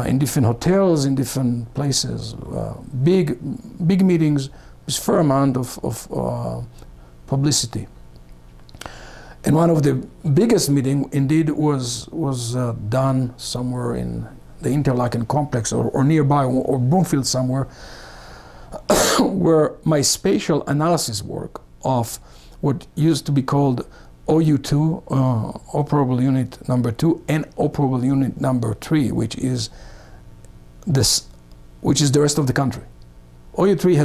in different hotels, in different places, big meetings with fair amount of publicity. And one of the biggest meeting indeed was done somewhere in the Interlaken complex or nearby or Broomfield somewhere, where my spatial analysis work of what used to be called OU2, operable unit number 2, and operable unit number 3, which is the rest of the country. OU3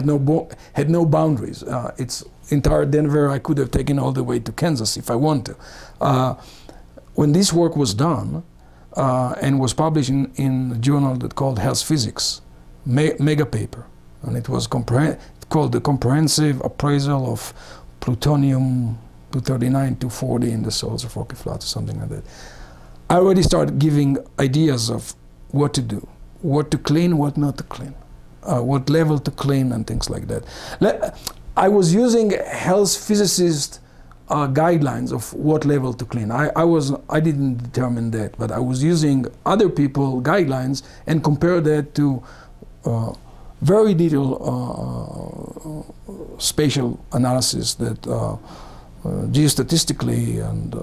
had no boundaries. It's entire Denver. I could have taken all the way to Kansas if I want to. When this work was done and was published in a journal that called Health Physics, mega paper, and it was called the Comprehensive Appraisal of Plutonium 239, 240 in the soils of Rocky Flats, or something like that. I already started giving ideas of what to do, what to clean, what not to clean, what level to clean, and things like that. I was using health physicist guidelines of what level to clean. I didn't determine that, but I was using other people's guidelines and compare that to very detailed spatial analysis that geostatistically and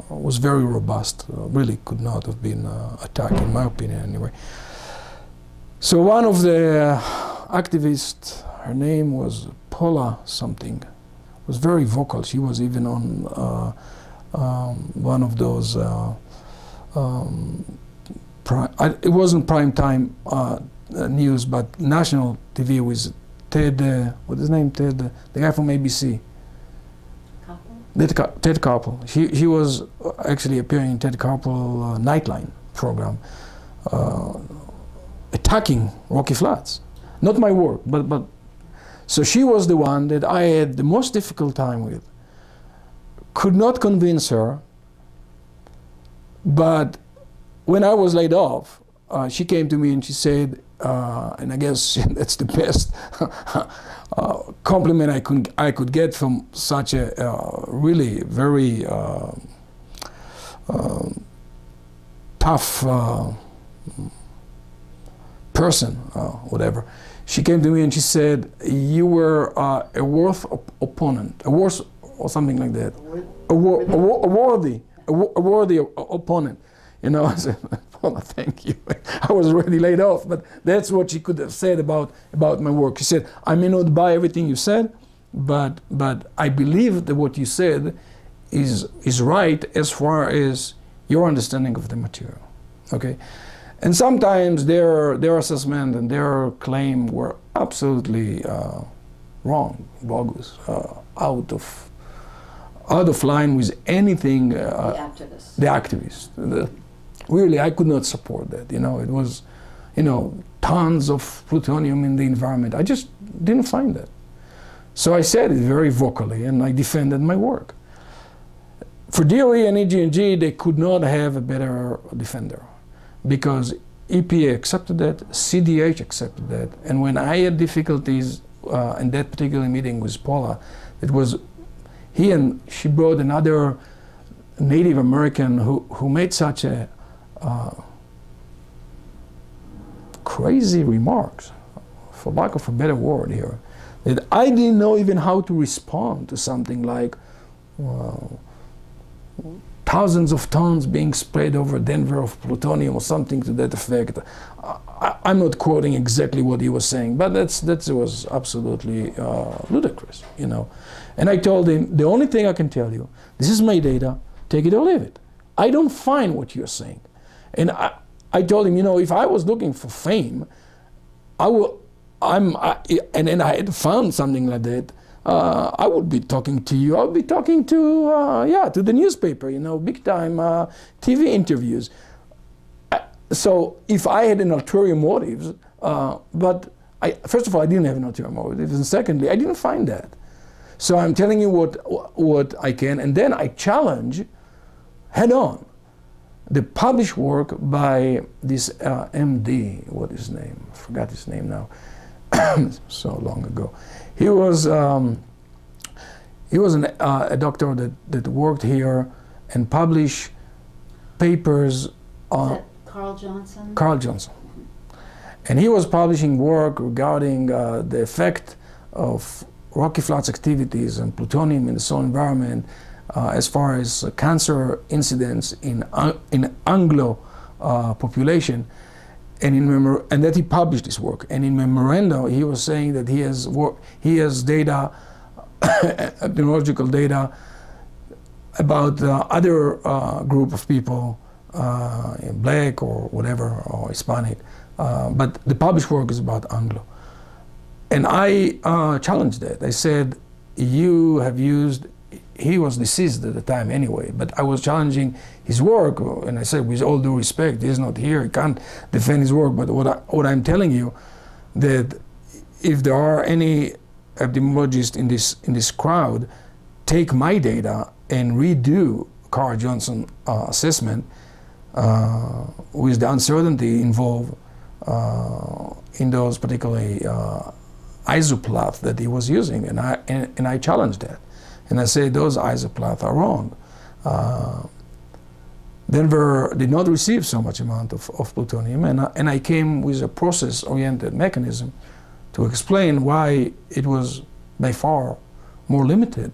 was very robust. Really could not have been attacked, in my opinion, anyway. So one of the activists, her name was Paula something, was very vocal. She was even on one of those, it wasn't prime time news, but national TV with Ted, what's his name, Ted, the guy from ABC. Ted Koppel. He was actually appearing in Ted Koppel Nightline program, attacking Rocky Flats. Not my work, but so she was the one that I had the most difficult time with. Could not convince her, but when I was laid off, she came to me and she said, and I guess that's the best compliment I could get from such a really very tough person, whatever. She came to me and she said, "You were a worth opponent, a worth or something like that, a worthy opponent." You know, I said, "Well, thank you." I was already laid off, but that's what she could have said about my work. She said, "I may not buy everything you said, but I believe that what you said is right as far as your understanding of the material." Okay, and sometimes their assessment and their claim were absolutely wrong, bogus, out of line with anything. The activists. Really, I could not support that. You know, it was, tons of plutonium in the environment. I just didn't find that. So I said it very vocally, and I defended my work. For DOE and EG&G, they could not have a better defender, because EPA accepted that, CDH accepted that, and when I had difficulties in that particular meeting with Paula, it was she brought another Native American who made such a crazy remarks, for lack of a better word here, that I didn't know even how to respond to something like thousands of tons being sprayed over Denver of plutonium or something to that effect. I'm not quoting exactly what he was saying, but that was absolutely ludicrous, And I told him, the only thing I can tell you, this is my data, take it or leave it. I don't find what you're saying. And I told him, if I was looking for fame, I and then I had found something like that, I would be talking to you. I would be talking to to the newspaper, you know, big time TV interviews. So if I had an ulterior motive, but first of all, I didn't have an ulterior motive, and secondly, I didn't find that. So I'm telling you what I can, and then I challenge head on the published work by this MD, what is his name? I forgot his name now. So long ago. He was a doctor that worked here and published papers on. Is that Carl Johnson? Carl Johnson. And he was publishing work regarding the effect of Rocky Flats activities and plutonium in the soil environment as far as cancer incidence in Anglo population, and that he published this work. And in memoranda, he was saying that he has data, epidemiological data, about other group of people, black or whatever, or Hispanic, but the published work is about Anglo. And I challenged that. I said, you have used, he was deceased at the time anyway, but I was challenging his work, and I said, with all due respect, he's not here, he can't defend his work, but what I'm telling you, that if there are any epidemiologists in this crowd, take my data and redo Carl Johnson assessment with the uncertainty involved in those particularly isoplath that he was using, and I challenged that, and I say those isoplath are wrong. Denver did not receive so much amount of plutonium, and I came with a process-oriented mechanism to explain why it was by far more limited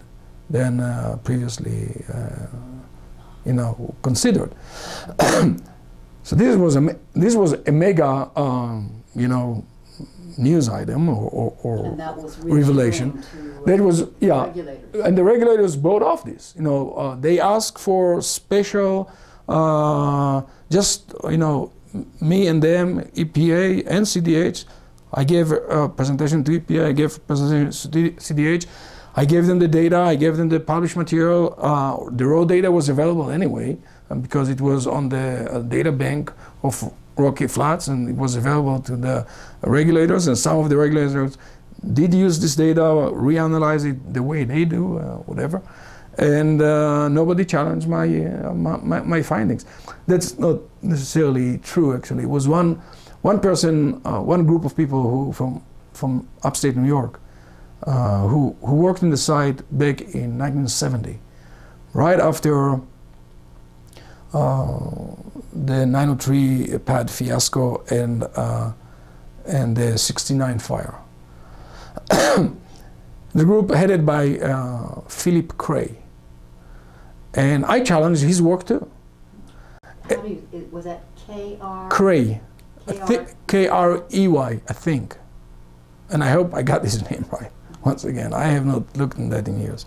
than previously, considered. So this was a mega, news item or and that was revelation. That was regulators. And the regulators brought off this. They asked for special, me and them, EPA and CDH. I gave a presentation to EPA. I gave a presentation to CDH. I gave them the data. I gave them the published material. The raw data was available anyway because it was on the data bank of Rocky Flats, and it was available to the regulators, and some of the regulators did use this data, reanalyze it the way they do, whatever, and nobody challenged my findings. That's not necessarily true, actually. It was one person, one group of people who from upstate New York who worked in the site back in 1970, right after the 903 pad fiasco and the 69 fire. The group headed by Philip Cray, and I challenged his work too. Was that K-R? Cray, K-R-E-Y, I think, and I hope I got his name right. Once again, I have not looked at that in years.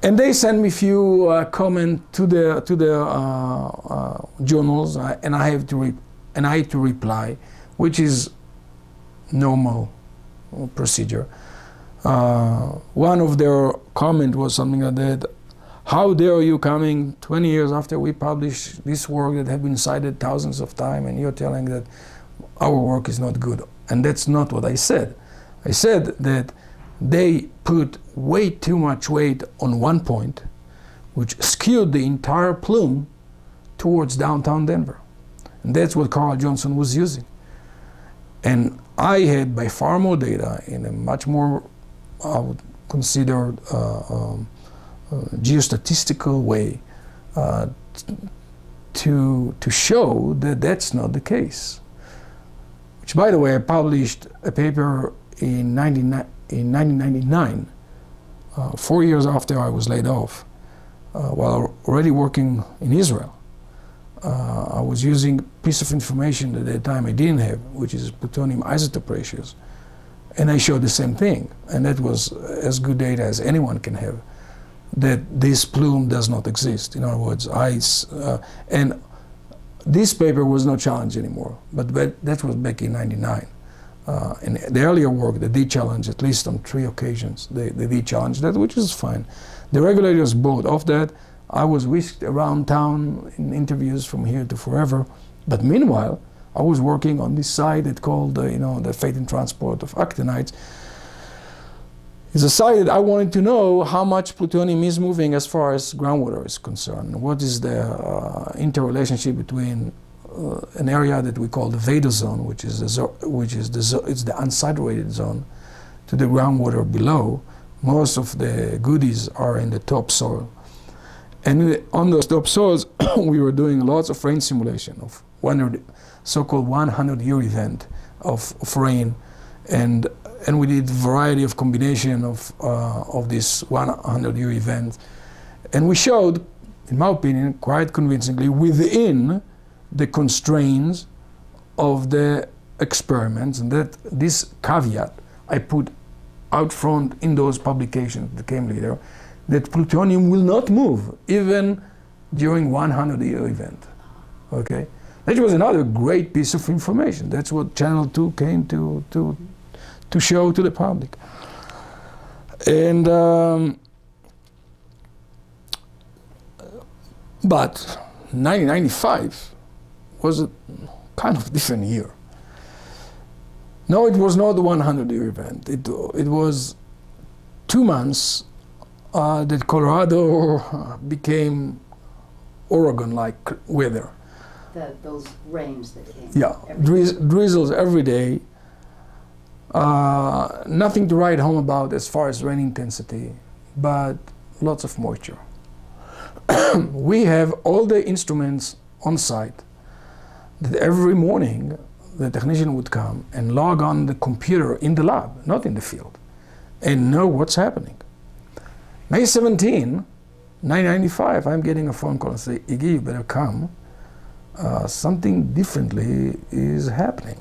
And they sent me a few comments to the journals, and I had to reply, which is normal procedure. One of their comment was something like that: "How dare you coming 20 years after we published this work that have been cited thousands of times, and you're telling that our work is not good?" And that's not what I said. I said that they put way too much weight on one point, which skewed the entire plume towards downtown Denver. And that's what Carl Johnson was using. And I had by far more data in a much more, I would consider, geostatistical way to show that that's not the case. Which, by the way, I published a paper in 1999, 4 years after I was laid off, while already working in Israel. I was using a piece of information at that time I didn't have, which is plutonium isotope ratios, and I showed the same thing, and that was as good data as anyone can have, that this plume does not exist. In other words, ice, and this paper was not challenged anymore, but that was back in '99. in the earlier work, they did challenge, at least on 3 occasions, they did challenge that, which is fine. The regulators bought off that. I was whisked around town in interviews from here to forever. But meanwhile, I was working on this site that called, the Fate and Transport of Actinides. It's a site that I wanted to know how much plutonium is moving as far as groundwater is concerned. What is the interrelationship between an area that we call the Veda zone, which is the unsaturated zone, to the groundwater below. Most of the goodies are in the topsoil. And on those topsoils, we were doing lots of rain simulation of so-called 100-year event of rain, and we did a variety of combination of this 100-year event, and we showed, in my opinion, quite convincingly, within the constraints of the experiments, and that this caveat I put out front in those publications that came later, that plutonium will not move even during 100-year event. Okay, that was another great piece of information. That's what Channel 2 came to show to the public. And but 1995 was a kind of different year. No, it was not the 100-year event. It was 2 months that Colorado became Oregon-like weather. Those rains that came. Yeah, drizzles every day. Nothing to write home about as far as rain intensity, but lots of moisture. We have all the instruments on site that every morning the technician would come and log on the computer in the lab, not in the field, and know what's happening. May 17, 1995, I'm getting a phone call and say, Iggy, you better come. Something differently is happening.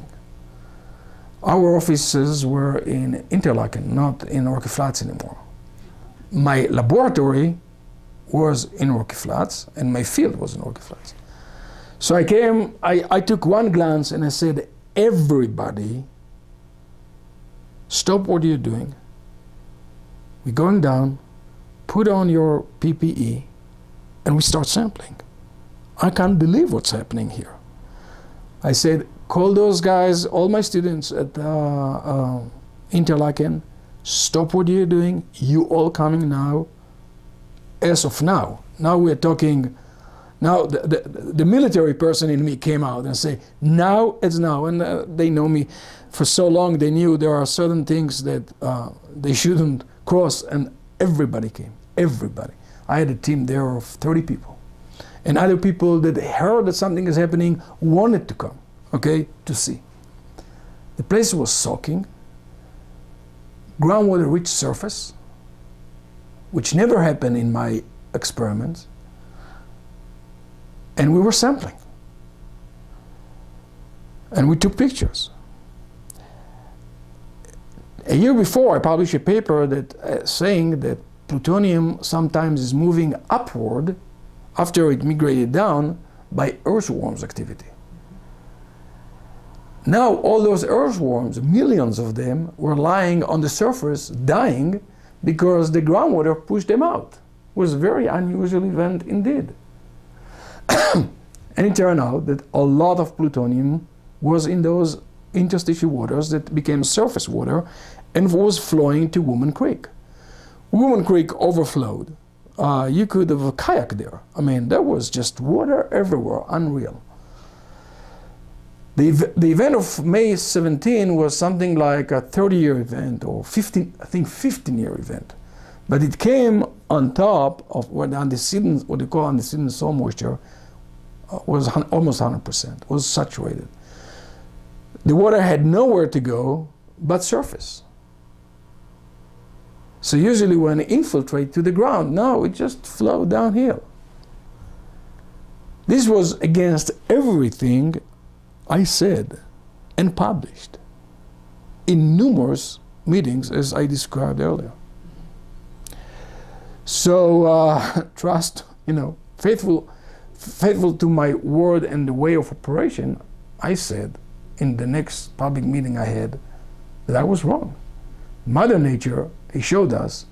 Our offices were in Interlaken, not in Rocky Flats anymore. My laboratory was in Rocky Flats, and my field was in Rocky Flats. So I came, I took one glance and I said, everybody, stop what you're doing. We're going down, put on your PPE, and we start sampling. I can't believe what's happening here. I said, call those guys, all my students at Interlaken, stop what you're doing, you all coming now, as of now. Now we're talking, now the military person in me came out and say, now it's now, and they know me for so long, they knew there are certain things that they shouldn't cross, and everybody came, everybody. I had a team there of 30 people. And other people that heard that something is happening wanted to come, okay, to see. The place was soaking. Groundwater reached surface, which never happened in my experiments. And we were sampling. And we took pictures. A year before, I published a paper that saying that plutonium sometimes is moving upward after it migrated down by earthworms activity. Now all those earthworms, millions of them, were lying on the surface dying because the groundwater pushed them out. It was a very unusual event indeed. And it turned out that a lot of plutonium was in those interstitial waters that became surface water and was flowing to Woman Creek. Woman Creek overflowed. You could have a kayak there. I mean, there was just water everywhere, unreal. The event of May 17 was something like a 30-year event, or 15-year event. But it came on top of what antecedent, what they call antecedent soil moisture, was almost 100%, was saturated. The water had nowhere to go but surface. So usually when it infiltrates to the ground, now it just flowed downhill. This was against everything I said and published in numerous meetings, as I described earlier. So trust, faithful to my word and the way of operation, I said in the next public meeting I had, But I was wrong. Mother Nature, he showed us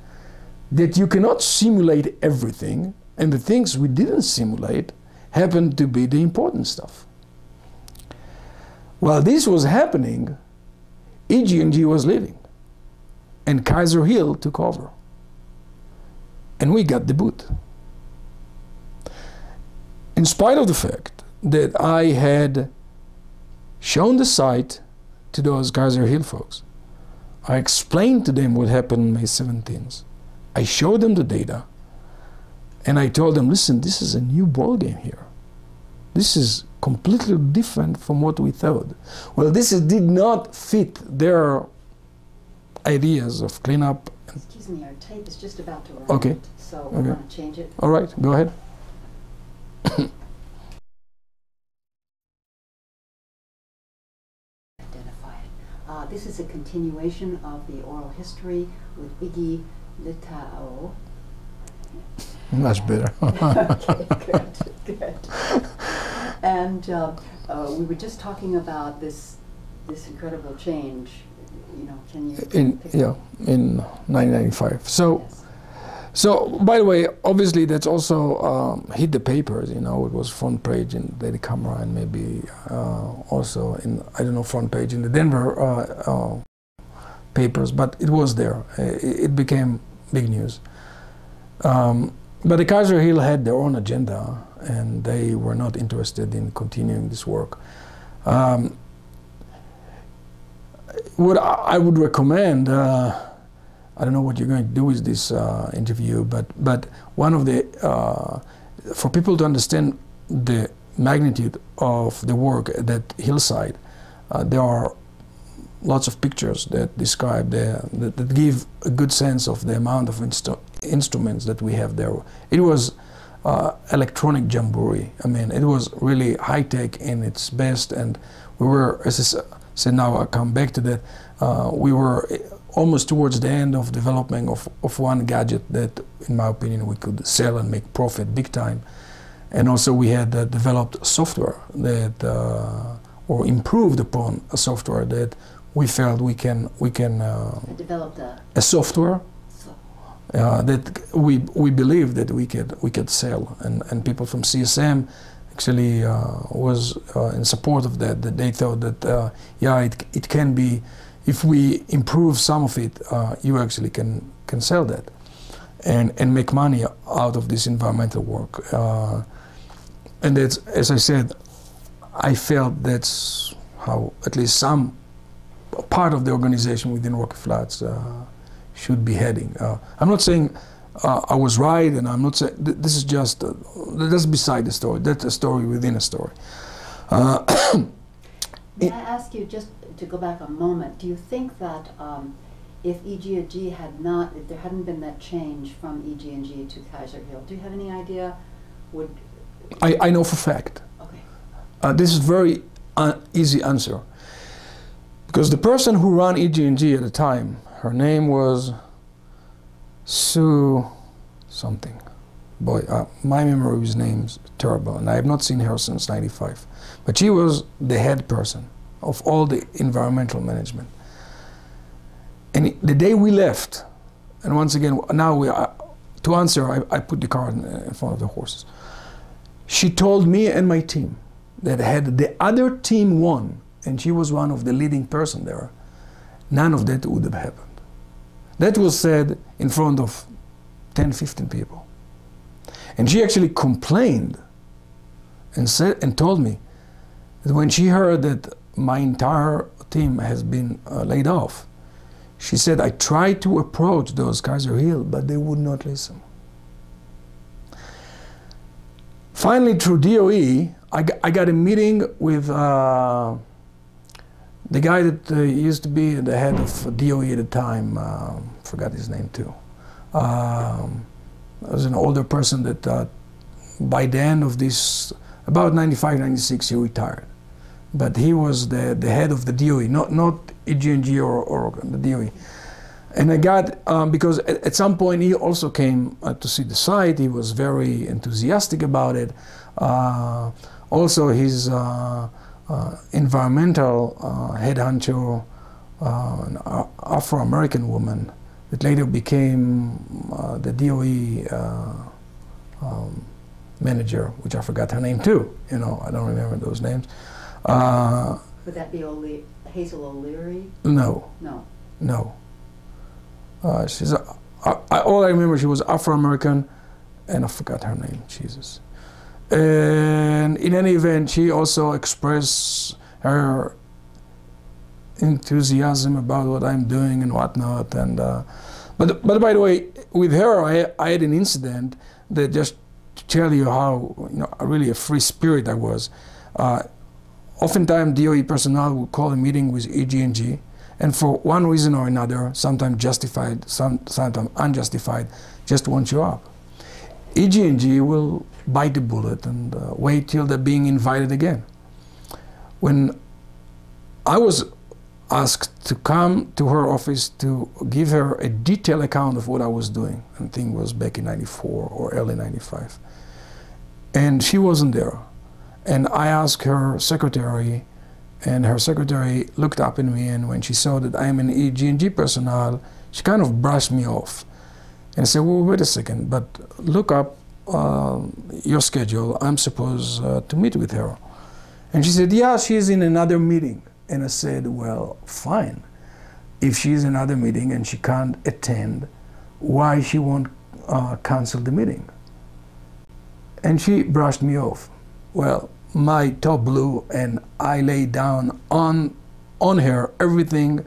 that you cannot simulate everything, and the things we didn't simulate happened to be the important stuff. While this was happening, Iggy was leaving, and Kaiser Hill took over. And we got the boot. In spite of the fact that I had shown the site to those Kaiser Hill folks, I explained to them what happened on May 17th. I showed them the data, and I told them, listen, this is a new ballgame here. This is completely different from what we thought. Well, did not fit their ideas of cleanup. Excuse me, our tape is just about to run Okay. out, so we're going to change it. All right, go ahead. Identify it. This is a continuation of the oral history with Iggy Litaor. Much better. Okay, good. And we were just talking about this incredible change. You know, can you? In 1995. So. Yes. So, by the way, obviously that's also hit the papers, you know, it was front page in Daily Camera and maybe also in, I don't know, front page in the Denver papers, but it was there. It became big news. But the Kaiser Hill had their own agenda and they were not interested in continuing this work. What I would recommend, I don't know what you're going to do with this interview, but one of the, for people to understand the magnitude of the work at that hillside, there are lots of pictures that describe, that give a good sense of the amount of instruments that we have there. It was electronic jamboree. I mean, it was really high-tech in its best, and we were, as I said, now I come back to that, we were almost towards the end of developing of one gadget that, in my opinion, we could sell and make profit big time. And also we had developed software that, or improved upon a software that we felt we can developed a software that we believe that we could sell, and people from CSM actually was in support of that. That they thought that yeah, it can be. If we improve some of it, you actually can sell that and make money out of this environmental work. And that's, as I said, I felt that's how at least some part of the organization within Rocky Flats should be heading. I'm not saying I was right, and I'm not saying this is just that's beside the story. That's a story within a story. May I ask you just to go back a moment? Do you think that if EG&G had not, if there hadn't been that change from EG&G to Kaiser Hill, do you have any idea? Would I know for a fact. Okay. This is a very easy answer, because the person who ran EG&G at the time, her name was Sue something. Boy, my memory of his name's terrible, and I have not seen her since '95. But she was the head person of all the environmental management. And the day we left, and once again, now to answer, I put the cart in front of the horses. She told me and my team that had the other team won, and she was one of the leading person there, none of that would have happened. That was said in front of 10, 15 people. And she actually complained and told me that when she heard that my entire team has been laid off, she said, I tried to approach those Kaiser Hill, but they would not listen. Finally, through DOE, I got a meeting with the guy that used to be the head of DOE at the time, forgot his name too. I was an older person that by the end of this, about 95, 96, he retired. But he was the head of the DOE, not EG&G or the DOE. And I got, because at some point he also came to see the site, he was very enthusiastic about it. Also his environmental head honcho an Afro-American woman that later became the DOE manager, which I forgot her name too. You know, I don't remember those names. Would that be Hazel O'Leary? No. No. No. She's all I remember, she was Afro-American, and I forgot her name, Jesus. And in any event, she also expressed her enthusiasm about what I'm doing and whatnot. And but by the way, with her, I had an incident that just to tell you how, you know, really a free spirit I was. Oftentimes, DOE personnel would call a meeting with Iggy, and for one reason or another, sometimes justified, sometimes unjustified, just won't show up. Iggy will bite the bullet and wait till they're being invited again. When I was asked to come to her office to give her a detailed account of what I was doing, and I think it was back in '94 or early '95, and she wasn't there. And I asked her secretary, and her secretary looked up at me, and when she saw that I am an EG&G personnel, she kind of brushed me off. And I said, well, wait a second, but look up your schedule. I'm supposed to meet with her. And she said, yeah, she's in another meeting. And I said, well, fine. If she's in another meeting and she can't attend, why she won't cancel the meeting? And she brushed me off. Well, my top blew, and I laid down on her everything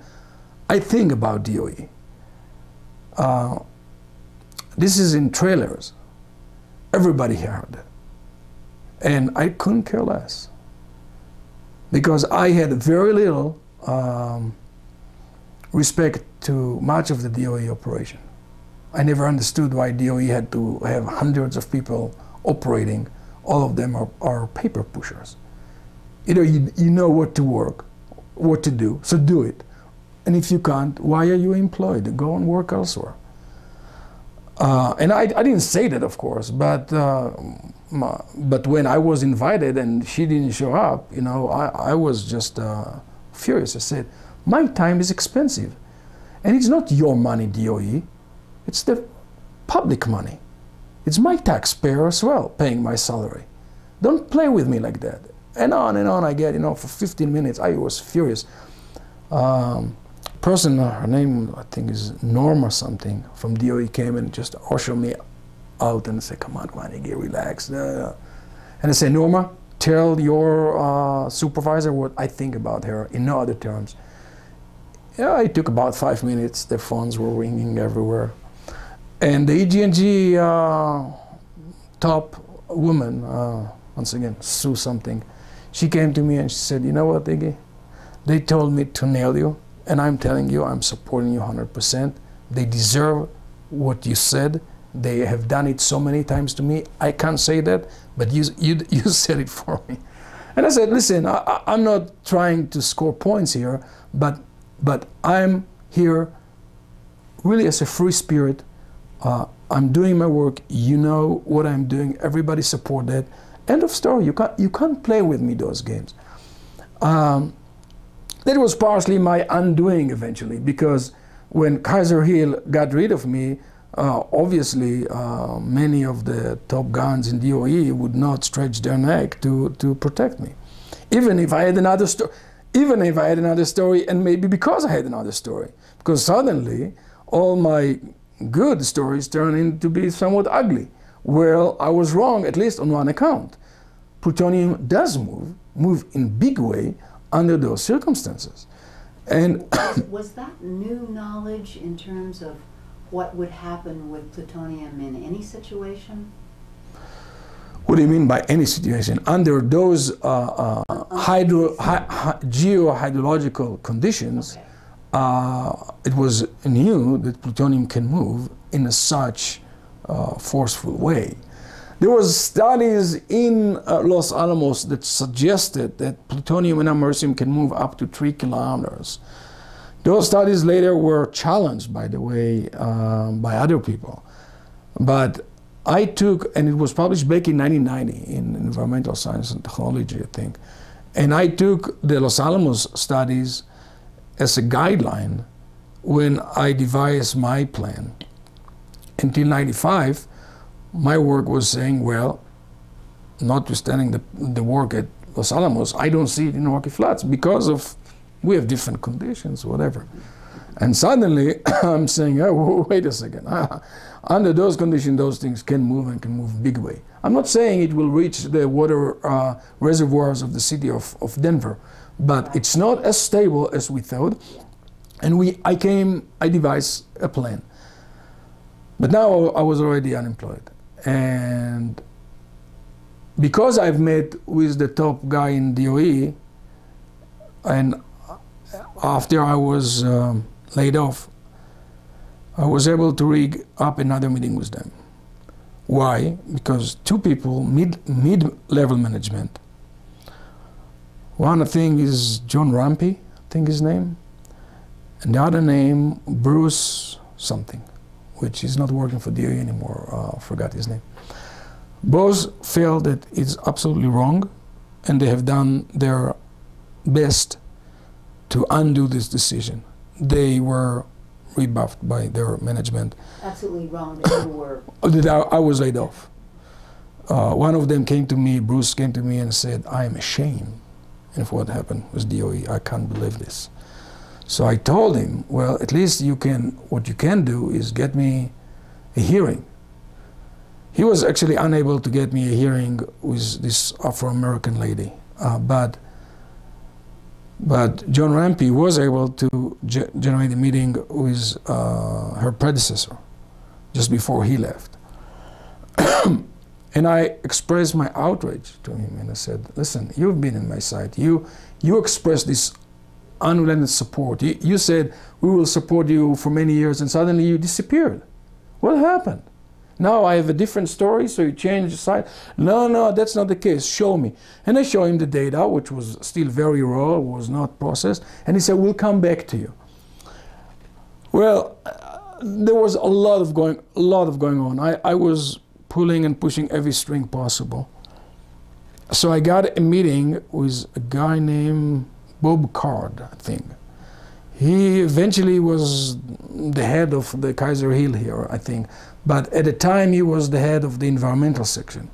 I think about DOE. This is in trailers. Everybody heard it. And I couldn't care less, because I had very little respect to much of the DOE operation. I never understood why DOE had to have hundreds of people operating. All of them are paper pushers. You know, you know what to work, what to do, so do it. And if you can't, why are you employed? Go and work elsewhere. And I didn't say that, of course, but when I was invited and she didn't show up, you know, I was just furious. I said, my time is expensive. And it's not your money, DOE. It's the public money. It's my taxpayer as well paying my salary. Don't play with me like that. And on I get, you know, for 15 minutes, I was furious. Person, her name, I think is Norma something, from DOE came and just ushered me out and said, come on, Iggy, relax. And I said, Norma, tell your supervisor what I think about her in no other terms. Yeah, it took about 5 minutes. The phones were ringing everywhere. And the EG&G top woman, once again, Sue something, she came to me and she said, you know what, Iggy? They told me to nail you, and I'm telling you, I'm supporting you 100%. They deserve what you said. They have done it so many times to me. I can't say that, but you said it for me. And I said, listen, I'm not trying to score points here, but I'm here really as a free spirit. I'm doing my work. You know what I'm doing. Everybody support that. End of story. You can't play with me those games. That was partially my undoing eventually, because when Kaiser Hill got rid of me, obviously many of the top guns in DOE would not stretch their neck to protect me, even if I had another story. Even if I had another story, and maybe because I had another story, because suddenly all my good stories turned into be somewhat ugly. Well, I was wrong, at least on one account. Plutonium does move in big way under those circumstances. And was that new knowledge in terms of what would happen with plutonium in any situation? What do you mean by any situation? Under those geohydrological conditions, okay. It was new that plutonium can move in a such forceful way. There was studies in Los Alamos that suggested that plutonium and americium can move up to 3 kilometers. Those studies later were challenged, by the way, by other people. But I took, and it was published back in 1990 in Environmental Science and Technology, I think. And I took the Los Alamos studies as a guideline when I devised my plan. Until 95, my work was saying, well, notwithstanding the work at Los Alamos, I don't see it in Rocky Flats because of, we have different conditions, whatever. And suddenly I'm saying, oh, wait a second. Under those conditions, those things can move and can move big way. I'm not saying it will reach the water reservoirs of the city of Denver, but it's not as stable as we thought. And I devised a plan. But now I was already unemployed. And because I've met with the top guy in DOE, and after I was laid off, I was able to rig up another meeting with them. Why? Because two people, mid-level management. One, I think, is John Rampy, I think his name, and the other name, Bruce something, which is not working for DOE anymore, I forgot his name. Both feel that it's absolutely wrong, and they have done their best to undo this decision. They were rebuffed by their management. Absolutely wrong that you were. I was laid off. One of them came to me, Bruce came to me and said, I am ashamed of what happened with DOE. I can't believe this. So I told him, well, at least what you can do is get me a hearing. He was actually unable to get me a hearing with this Afro-American lady, but John Rampy was able to generate a meeting with her predecessor just before he left. And I expressed my outrage to him, and I said, listen, you've been in my side. You expressed this unrelenting support. You said, we will support you for many years, and suddenly you disappeared. What happened? Now I have a different story, so you change the side. No, that's not the case. Show me. And I show him the data, which was still very raw, was not processed. And he said, we'll come back to you. Well, there was a lot of going on. I was pulling and pushing every string possible. So I got a meeting with a guy named Bob Card, I think. He eventually was the head of the Kaiser Hill here, I think. But at the time, he was the head of the environmental section.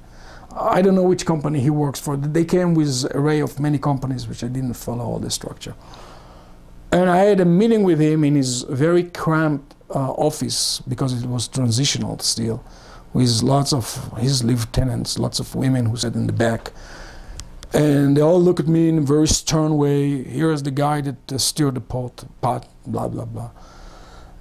I don't know which company he works for. They came with an array of many companies, which I didn't follow all the structure. And I had a meeting with him in his very cramped office, because it was transitional still, with lots of his lieutenants, lots of women who sat in the back. And they all look at me in a very stern way. Here's the guy that stirred the pot, blah, blah, blah.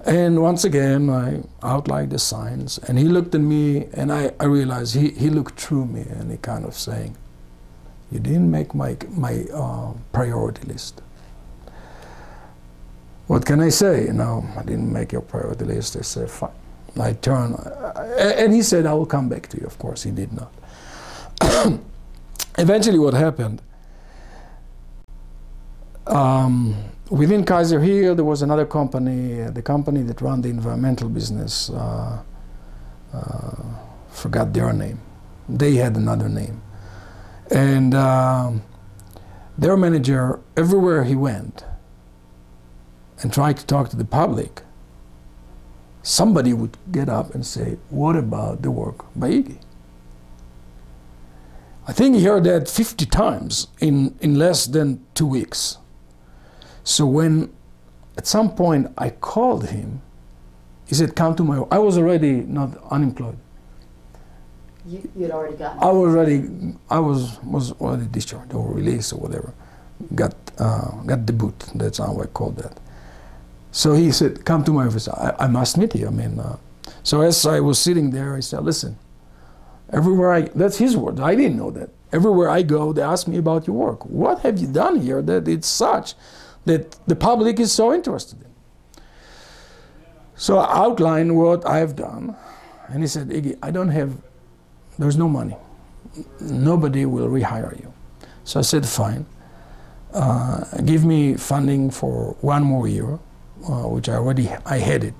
And once again, I outlined the signs, and he looked at me, and I realized he looked through me, and he kind of saying, you didn't make my priority list. What can I say? No, I didn't make your priority list. I said, fine. I turned, and he said, I will come back to you. Of course, he did not. Eventually, what happened, within Kaiser Hill, there was another company, the company that ran the environmental business, forgot their name. They had another name. And their manager, everywhere he went and tried to talk to the public, somebody would get up and say, what about the work by Iggy? I think he heard that 50 times in less than 2 weeks. So when, at some point, I called him, he said, come to my work. I was already not unemployed. You'd already gotten I was already discharged or released or whatever. Got the boot, that's how I called that. So he said, come to my office. I must meet you. I mean, so as I was sitting there, I said, listen, everywhere that's his words, I didn't know that. Everywhere I go, they ask me about your work. What have you done here that it's such that the public is so interested in? So I outlined what I have done, and he said, Iggy, there's no money. Nobody will rehire you. So I said, fine. Give me funding for 1 more year, which I had it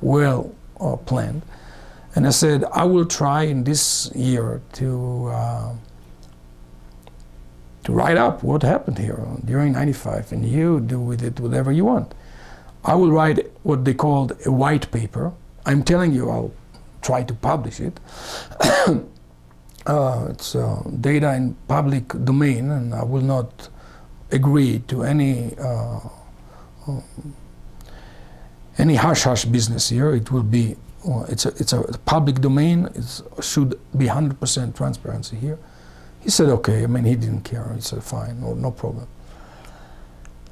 well planned. And I said, I will try in this year to to write up what happened here during '95, and you do with it whatever you want. I will write what they called a white paper. I'm telling you, I'll try to publish it. It's data in public domain, and I will not agree to any hush-hush business here. It will be, it's a public domain. It should be 100% transparency here. He said, okay. I mean, he didn't care. He said, fine, no problem.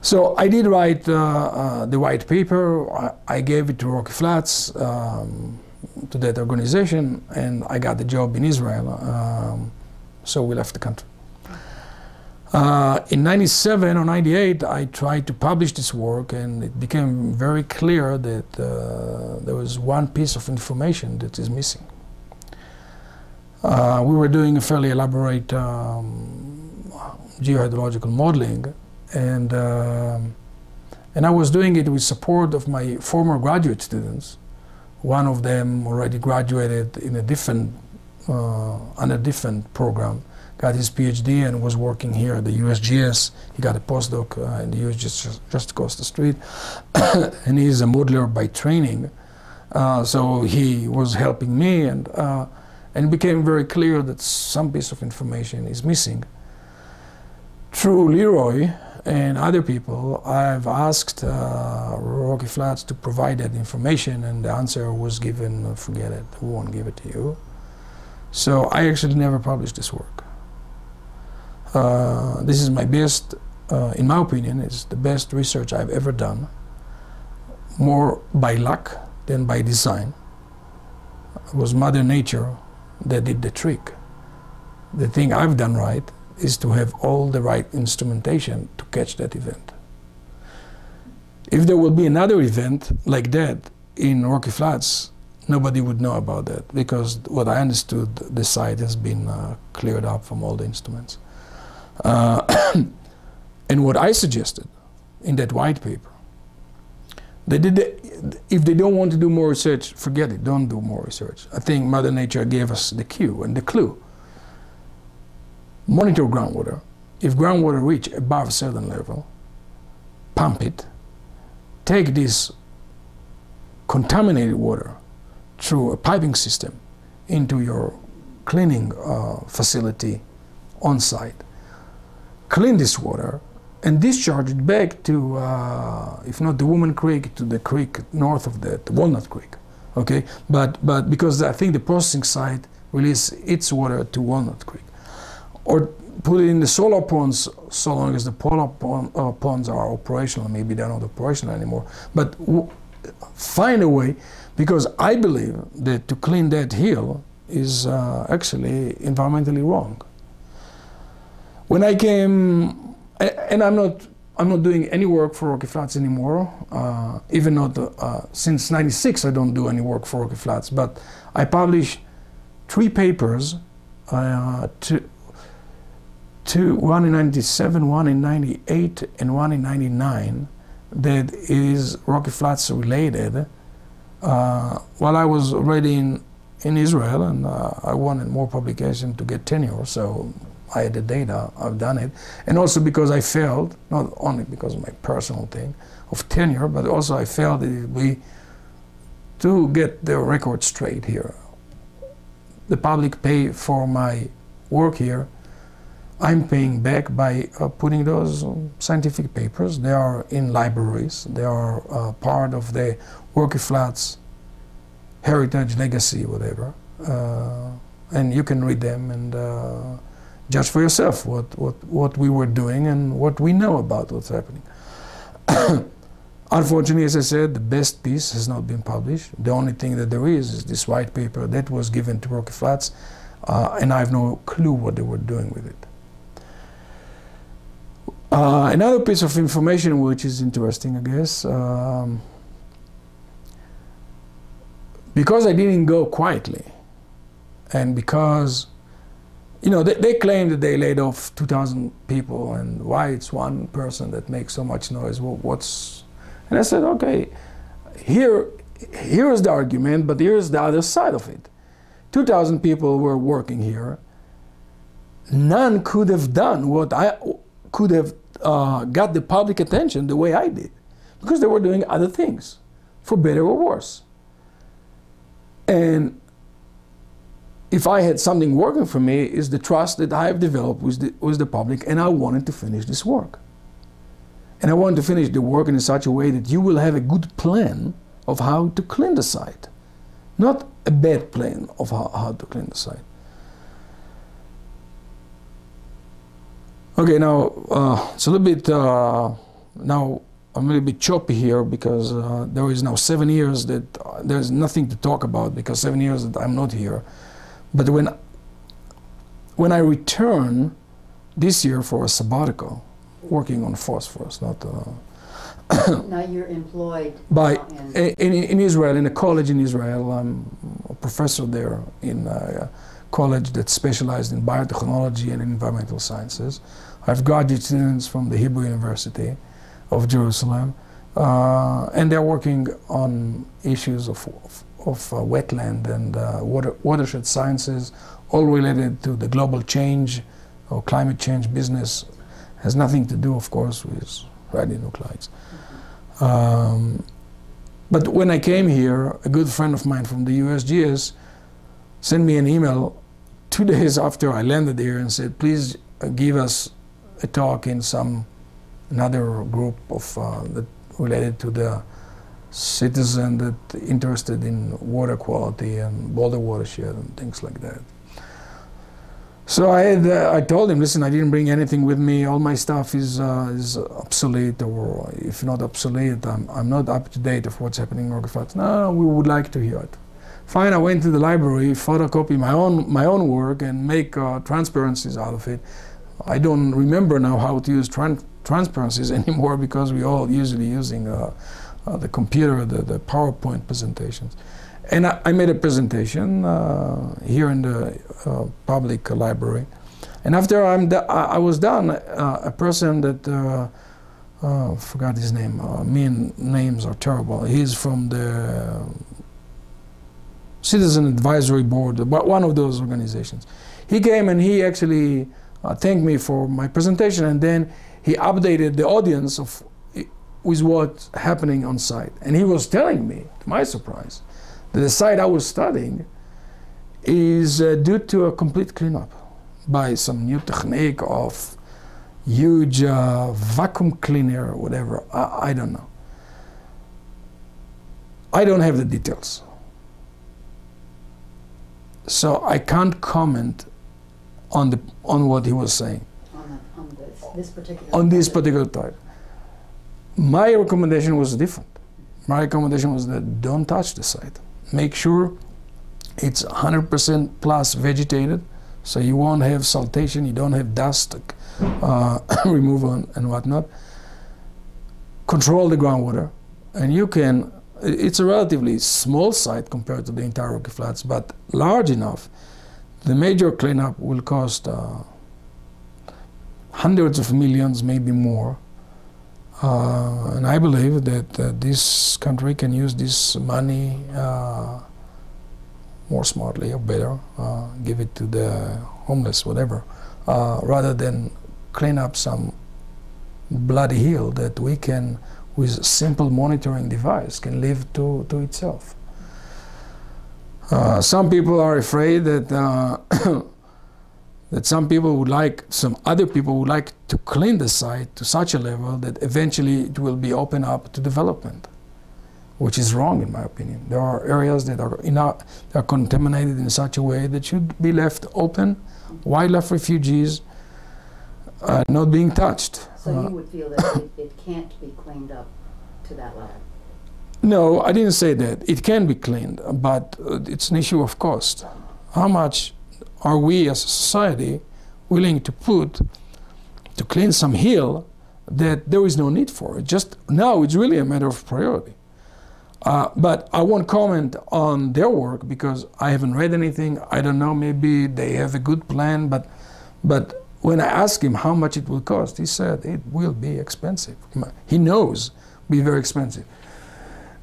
So I did write the white paper. I gave it to Rocky Flats, to that organization, and I got the job in Israel. So we left the country. In '97 or '98, I tried to publish this work, and it became very clear that there was one piece of information that is missing. We were doing a fairly elaborate geohydrological modeling, and I was doing it with support of my former graduate students. One of them already graduated in a different, on a different program, got his PhD and was working here at the USGS. He got a postdoc in the USGS just across the street, and he's a modeler by training. So he was helping me, and it became very clear that some piece of information is missing. Through Leroy and other people, I've asked Rocky Flats to provide that information, and the answer was given, forget it, we won't give it to you. So I actually never published this work. This is my best, in my opinion, it's the best research I've ever done, more by luck than by design. It was Mother Nature that did the trick. The thing I've done right is to have all the right instrumentation to catch that event. If there will be another event like that in Rocky Flats, nobody would know about that, because what I understood, the site has been cleared up from all the instruments. And what I suggested in that white paper, if they don't want to do more research, forget it, don't do more research. I think Mother Nature gave us the cue and the clue. Monitor groundwater. If groundwater reach above a certain level, pump it, take this contaminated water through a piping system into your cleaning facility on site. Clean this water and discharge it back to, if not the Woman Creek, to the creek north of that, Walnut Creek. Okay, but because I think the processing site releases its water to Walnut Creek. Or put it in the solar ponds, so long as the polar ponds are operational. Maybe they're not operational anymore. But find a way, because I believe that to clean that hill is actually environmentally wrong. When I came, and I'm not doing any work for Rocky Flats anymore. Even not since '96, I don't do any work for Rocky Flats. But I published 3 papers. One in '97, one in '98, and one in '99 that is Rocky Flats related. While I was already in Israel, and I wanted more publication to get tenure, so I had the data, I've done it. And also because I felt, not only because of my personal thing of tenure, but also I felt that to get the record straight here. The public pay for my work here. I'm paying back by putting those scientific papers. They are in libraries. They are part of the Rocky Flats heritage, legacy, whatever. And you can read them and judge for yourself what we were doing and what we know about what's happening. Unfortunately, as I said, the best piece has not been published. The only thing that there is this white paper that was given to Rocky Flats, and I have no clue what they were doing with it. Another piece of information which is interesting, I guess, because I didn't go quietly, and because, you know, they claim that they laid off 2,000 people, and why it's one person that makes so much noise, well, what's... And I said, okay, here's the argument, but here's the other side of it. 2,000 people were working here. none could have done what I could have got the public attention the way I did, because they were doing other things, for better or worse. And if I had something working for me, is the trust that I have developed with the public, and I wanted to finish this work. And I wanted to finish the work in such a way that you will have a good plan of how to clean the site, not a bad plan of how to clean the site. Okay, now it's a little bit, now I'm a little bit choppy here because there is now 7 years that there's nothing to talk about, because 7 years that I'm not here. But when I return this year for a sabbatical, working on phosphorus, not now you're employed in Israel, in a college in Israel. I'm a professor there in a college that's specialized in biotechnology and environmental sciences. I have graduate students from the Hebrew University of Jerusalem, and they're working on issues of wetland and watershed sciences, all related to the global change or climate change business. Has nothing to do, of course, with radionuclides. But when I came here, a good friend of mine from the USGS sent me an email 2 days after I landed here and said, please give us a talk in another group of that related to the citizen that interested in water quality and Boulder watershed and things like that. So I told him, listen, I didn't bring anything with me. All my stuff is obsolete, or if not obsolete, I'm not up to date of what's happening in Rocky Flats. No, we would like to hear it. Fine, I went to the library, photocopy my own work, and make transparencies out of it. I don't remember now how to use transparencies anymore, because we're all usually using the computer, the PowerPoint presentations. And I made a presentation here in the public library. And after I was done, a person that, forgot his name, me and names are terrible. He's from the Citizen Advisory Board, one of those organizations. He came and he actually thanked me for my presentation, and then he updated the audience with what's happening on site. And he was telling me, to my surprise, that the site I was studying is due to a complete cleanup by some new technique of huge vacuum cleaner or whatever. I don't know. I don't have the details. So I can't comment on what he was saying. On this particular type. My recommendation was different. My recommendation was that don't touch the site. Make sure it's 100% plus vegetated, so you won't have saltation, you don't have dust removal and whatnot. Control the groundwater, and you can, it's a relatively small site compared to the entire Rocky Flats, but large enough. The major cleanup will cost hundreds of millions, maybe more. And I believe that this country can use this money more smartly or better, give it to the homeless, whatever, rather than clean up some bloody hill that we can, with a simple monitoring device, can live to itself. Some people are afraid that that some other people would like to clean the site to such a level that eventually it will be open up to development, which is wrong in my opinion. There are areas that are contaminated in such a way that should be left open, wildlife refugees not being touched. So you would feel that it can't be cleaned up to that level? No, I didn't say that. It can be cleaned, but it's an issue of cost. How much are we as a society willing to put to clean some hill that there is no need for? Just now it's really a matter of priority. But I won't comment on their work because I haven't read anything. I don't know, maybe they have a good plan, but when I asked him how much it will cost, he said it will be expensive. He knows it will be very expensive.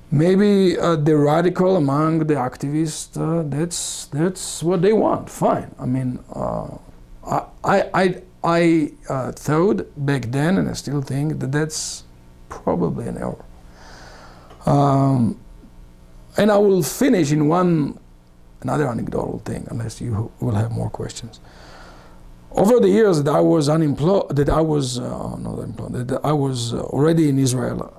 Maybe the radical among the activists, that's what they want. Fine. I mean, I thought back then, and I still think that that's probably an error. And I will finish in another anecdotal thing, unless you will have more questions. Over the years that I was unemployed, that I was not employed, that I was already in Israel,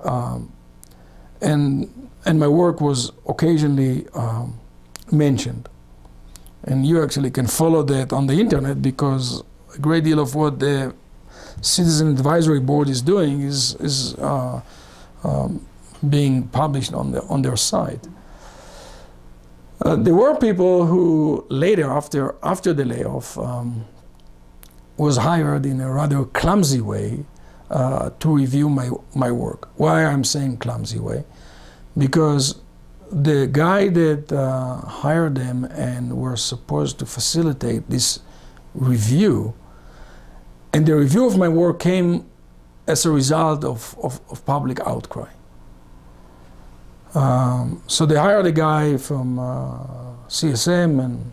and my work was occasionally mentioned. And you actually can follow that on the internet, because a great deal of what the Citizen Advisory Board is doing is being published on their site. There were people who later, after the layoff, was hired in a rather clumsy way to review my work. Why I'm saying clumsy way? Because the guy that hired them and were supposed to facilitate this review, and the review of my work came as a result of public outcry. So they hired a guy from CSM and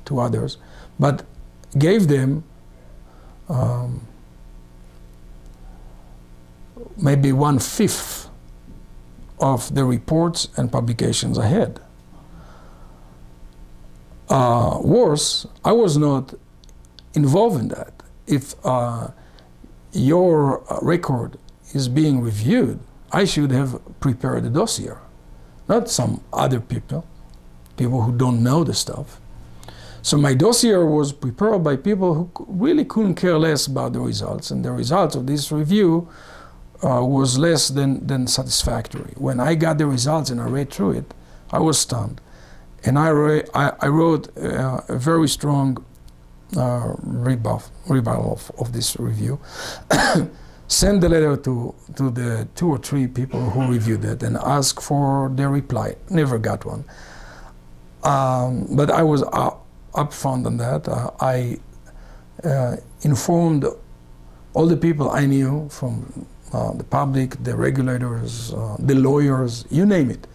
two others, but gave them maybe 1/5 of the reports and publications ahead. Worse, I was not involved in that. If your record is being reviewed, I should have prepared a dossier, not some other people who don't know the stuff. So my dossier was prepared by people who really couldn't care less about the results, and the results of this review was less than satisfactory. When I got the results and I read through it, I was stunned. And I wrote a very strong rebuttal of this review. Sent the letter to the 2 or 3 people who reviewed it and asked for their reply. Never got one. But I was upfront on that. I informed all the people I knew, from the public, the regulators, the lawyers, you name it,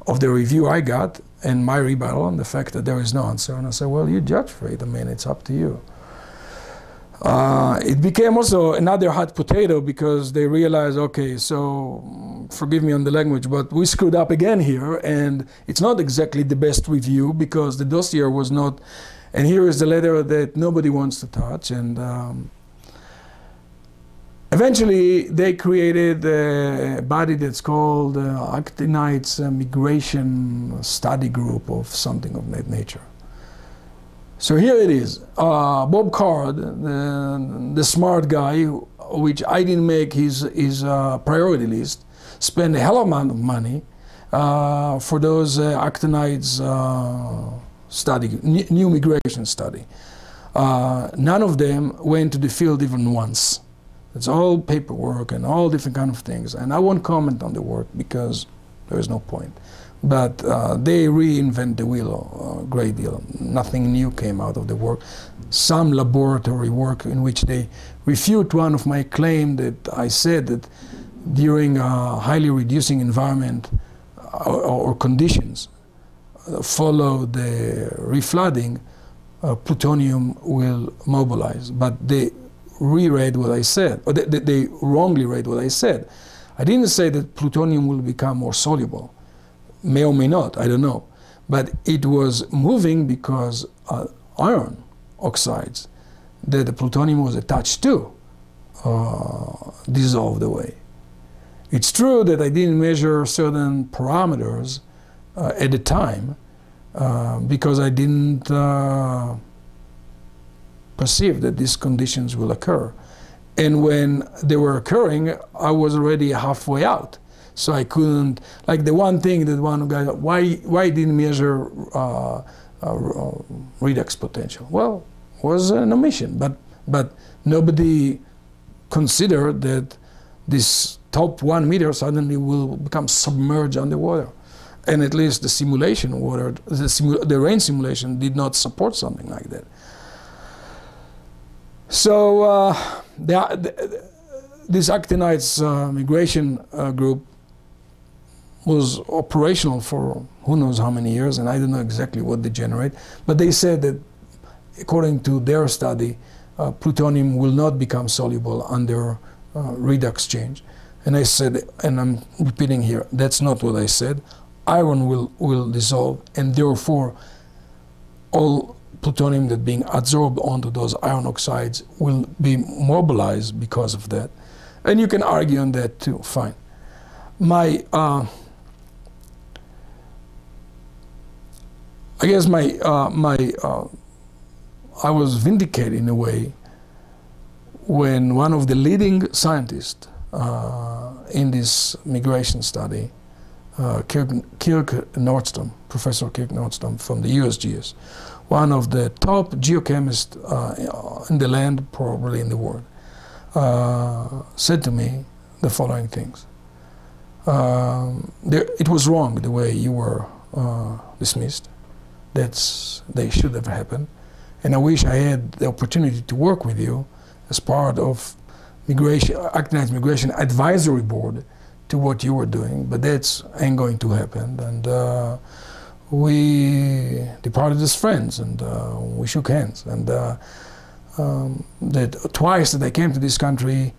of the review I got and my rebuttal and the fact that there is no answer. And I said, well, you judge for it. I mean, it's up to you. It became also another hot potato, because they realized, okay, so forgive me on the language, but we screwed up again here, and it's not exactly the best review, because the dossier was not, and here is the letter that nobody wants to touch. And eventually they created a body that's called Actinites Migration Study Group of something of that nature. So here it is. Bob Card, the smart guy, which I didn't make his priority list, spent a hell of a amount of money for those actinides study, new migration study. None of them went to the field even once. It's all paperwork and all different kind of things. And I won't comment on the work, because there is no point. But they reinvent the wheel a great deal. Nothing new came out of the work. Some laboratory work in which they refute one of my claims that I said that during a highly reducing environment or conditions follow the reflooding, plutonium will mobilize. But they reread what I said, or they wrongly read what I said. I didn't say that plutonium will become more soluble. May or may not, I don't know. But it was moving because iron oxides that the plutonium was attached to dissolved away. It's true that I didn't measure certain parameters at the time because I didn't perceive that these conditions will occur. And when they were occurring, I was already halfway out. So I couldn't, like the one thing that one guy, why didn't measure redox potential? Well, it was an omission, but nobody considered that this top 1 meter suddenly will become submerged underwater. And at least the simulation water, the rain simulation did not support something like that. So this actinides migration group was operational for who knows how many years, and I don't know exactly what they generate, but they said that according to their study, plutonium will not become soluble under redox change. And I said, and I'm repeating here, that's not what I said. Iron will dissolve, and therefore all plutonium that being absorbed onto those iron oxides will be mobilized because of that. And you can argue on that too, fine. I guess I was vindicated in a way when one of the leading scientists in this migration study, Kirk Nordstrom, Professor Kirk Nordstrom from the USGS, one of the top geochemists in the land, probably in the world, said to me the following things. It was wrong the way you were dismissed. They should have happened. And I wish I had the opportunity to work with you as part of acting as Migration Advisory Board to what you were doing, but that ain't going to happen. And we departed as friends, and we shook hands. And that twice that I came to this country,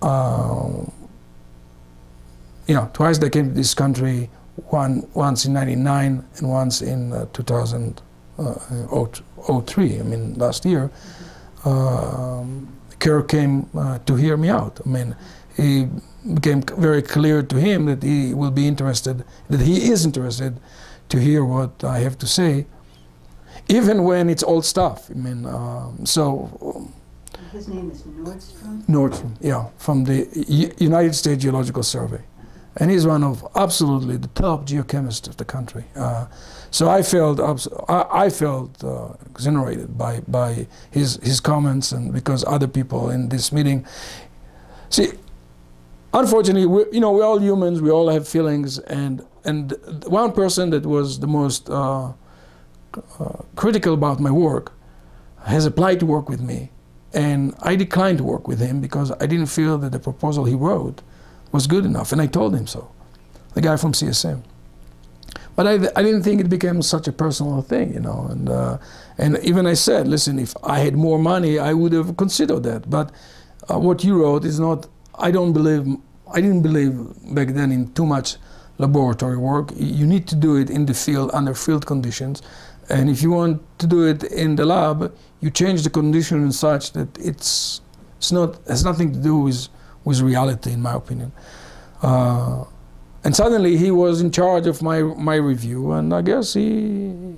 twice that I came to this country, once in '99 and once in 2003. I mean, last year. Kirk came to hear me out. I mean, he became very clear to him that he will be interested, that he is interested to hear what I have to say, even when it's old stuff. I mean, His name is Nordstrom? Nordstrom, yeah, from the United States Geological Survey. And he's one of absolutely the top geochemists of the country. So I felt exonerated by his comments, and because other people in this meeting. See, unfortunately, we're all humans. We all have feelings, and one person that was the most critical about my work has applied to work with me, and I declined to work with him because I didn't feel that the proposal he wrote was good enough, and I told him so. The guy from CSM. But I didn't think it became such a personal thing, and even I said, listen, if I had more money, I would have considered that. But what you wrote is not. I didn't believe back then in too much laboratory work. You need to do it in the field under field conditions, and if you want to do it in the lab, you change the conditions such that has nothing to do with reality, in my opinion. And suddenly he was in charge of my review, and I guess he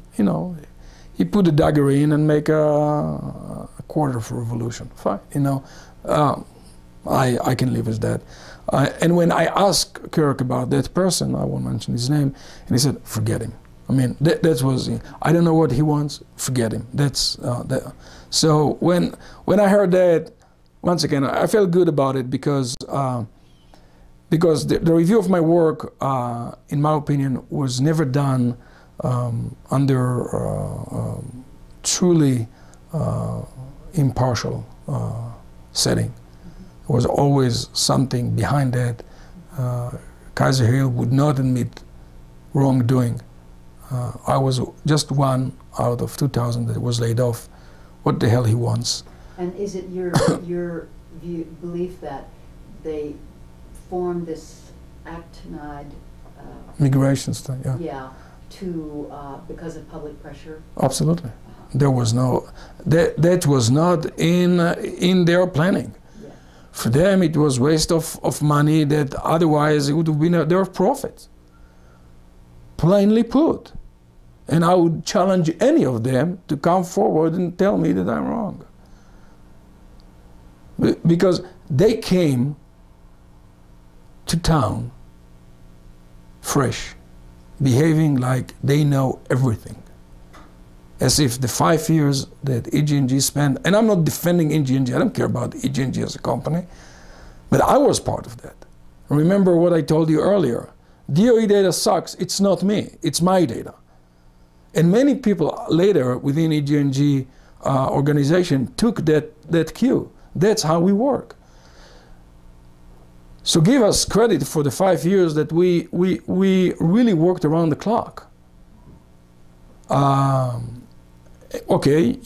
put a dagger in and make a quarter of a revolution. Fine, I can live with that. And when I asked Kirk about that person, I won't mention his name, and he said, forget him. I mean, that was, I don't know what he wants, forget him. So when I heard that, once again, I felt good about it because the review of my work, in my opinion, was never done under truly impartial setting. There was always something behind that. Kaiser Hill would not admit wrongdoing. I was just one out of 2,000 that was laid off. What the hell he wants? And is it your belief that they formed this actinide migration study? Yeah. Yeah, because of public pressure. Absolutely. There was no that was not in their planning. Yeah. For them, it was waste of money that otherwise it would have been their profit. Plainly put. And I would challenge any of them to come forward and tell me that I'm wrong. Because they came to town fresh, behaving like they know everything. As if the 5 years that EG&G spent, and I'm not defending EG&G, I don't care about EG&G as a company, but I was part of that. Remember what I told you earlier. DOE data sucks, it's not me, it's my data. And many people later within EG&G organization took that cue. That's how we work. So give us credit for the 5 years that we really worked around the clock. Okay,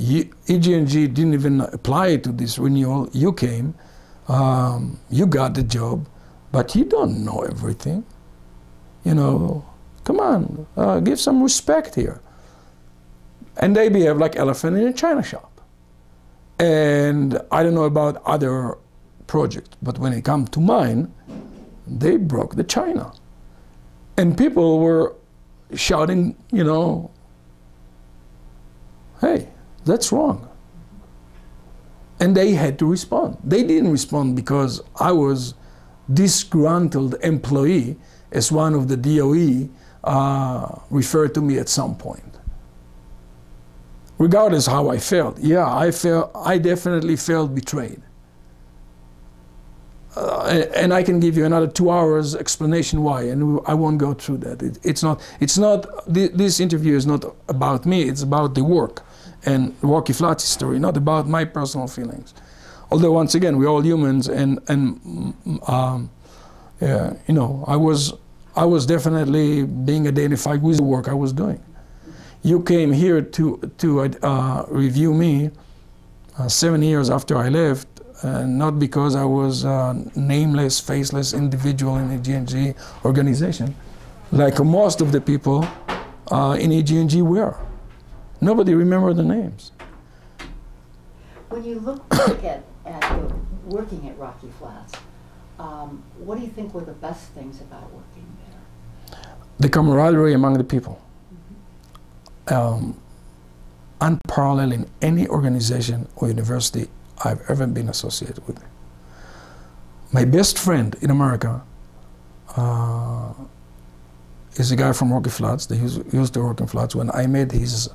EG&G didn't even apply to this renewal. You came, you got the job, but you don't know everything. You know, come on, give some respect here. And they behave like elephant in a china shop. And I don't know about other projects, but when it comes to mine, they broke the china. And people were shouting, you know, hey, that's wrong. And they had to respond. They didn't respond because I was disgruntled employee, as one of the DOE referred to me at some point. Regardless how I felt, yeah, I definitely felt betrayed. And I can give you another 2 hours explanation why, and I won't go through that. This interview is not about me, it's about the work and Rocky Flats history, not about my personal feelings. Although once again, we're all humans, and you know, I was definitely being identified with the work I was doing. You came here to review me 7 years after I left, not because I was a nameless, faceless individual in the EG&G organization, like most of the people in EG&G were. Nobody remembered the names. When you look back at working at Rocky Flats, what do you think were the best things about working there? The camaraderie among the people. Unparalleled in any organization or university I've ever been associated with. My best friend in America is a guy from Rocky Flats. They used to work in Flats. When I met his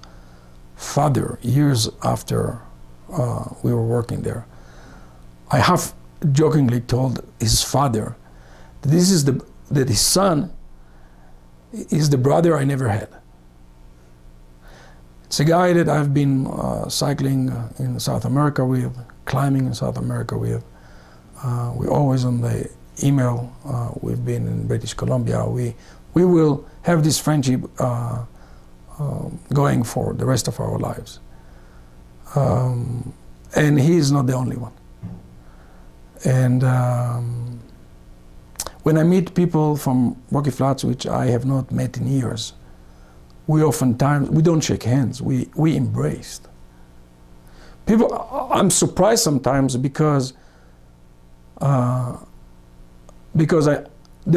father years after we were working there, I half jokingly told his father that that his son is the brother I never had. It's a guy that I've been cycling in South America with, climbing in South America with. We're always on the email. We've been in British Columbia. We will have this friendship going for the rest of our lives. And he is not the only one. And when I meet people from Rocky Flats, which I have not met in years, we don't shake hands, we embraced. I'm surprised sometimes because there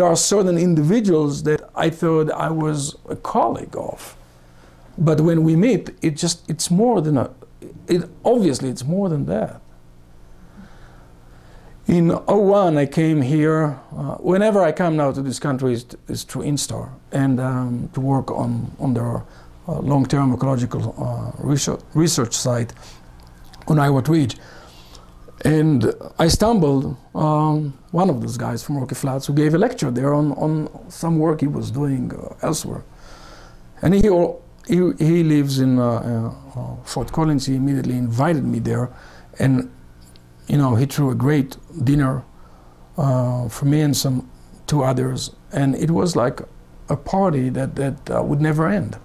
are certain individuals that I thought I was a colleague of. But when we meet, it's more than obviously it's more than that. In 2001, I came here. Whenever I come now to this country, it's through Instar, and to work on their long-term ecological research site on Iowa Ridge. And I stumbled on one of those guys from Rocky Flats who gave a lecture there on some work he was doing elsewhere. And he lives in Fort Collins. He immediately invited me there, and you know, he threw a great dinner for me and two others, and it was like a party that would never end.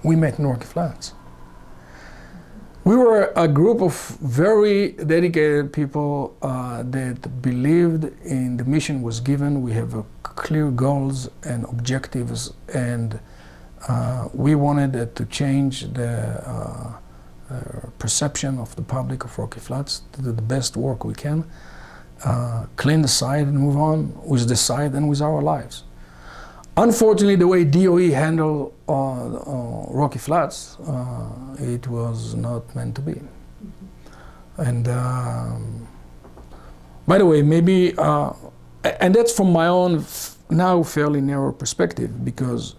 We met in Rocky Flats. We were a group of very dedicated people that believed in the mission was given. We have clear goals and objectives, and we wanted to change the perception of the public of Rocky Flats, to do the best work we can, clean the site and move on with the site and with our lives. Unfortunately, the way DOE handled Rocky Flats, it was not meant to be. Mm-hmm. And by the way, maybe, and that's from my own now fairly narrow perspective, because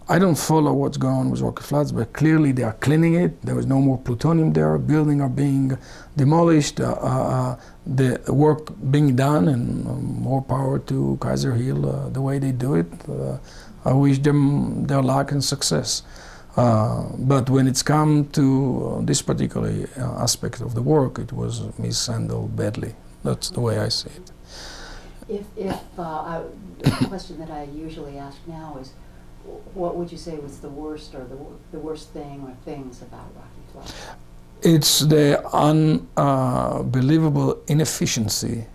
I don't follow what's going on with Rocky Flats, but clearly they are cleaning it. There is no more plutonium there. Buildings are being demolished. The work being done, and more power to Kaiser Hill, the way they do it. I wish them their luck and success. But when it's come to this particular aspect of the work, it was mishandled badly. That's the way I see it. The question that I usually ask now is, what would you say was the worst or the worst thing or things about Rocky Flats? It's the unbelievable inefficiency,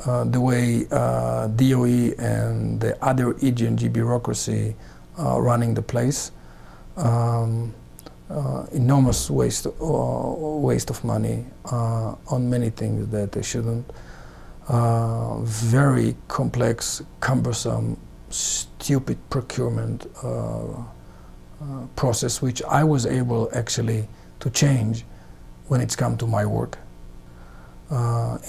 the way DOE and the other EG&G bureaucracy running the place. Enormous waste of money on many things that they shouldn't. Very complex, cumbersome, stupid procurement process, which I was able actually to change when it's come to my work.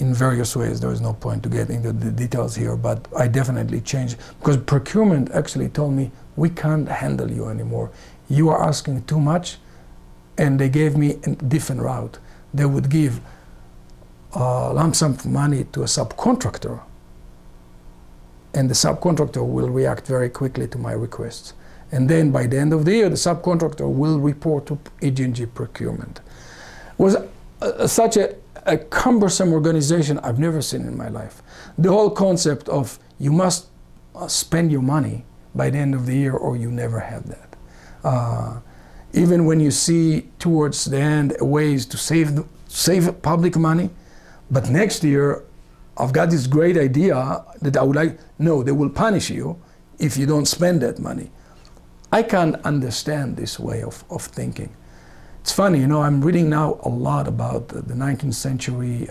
In various ways. There is no point to get into the details here, but I definitely changed, because procurement actually told me, we can't handle you anymore. You are asking too much, and they gave me a different route. They would give lump sum money to a subcontractor, and the subcontractor will react very quickly to my requests. And then by the end of the year, the subcontractor will report to EG&G procurement. It was such a cumbersome organization I've never seen in my life. The whole concept of you must spend your money by the end of the year or you never have that. Even when you see towards the end ways to save public money, but next year I've got this great idea that I would like, no, they will punish you if you don't spend that money. I can't understand this way of thinking. It's funny, you know, I'm reading now a lot about the 19th century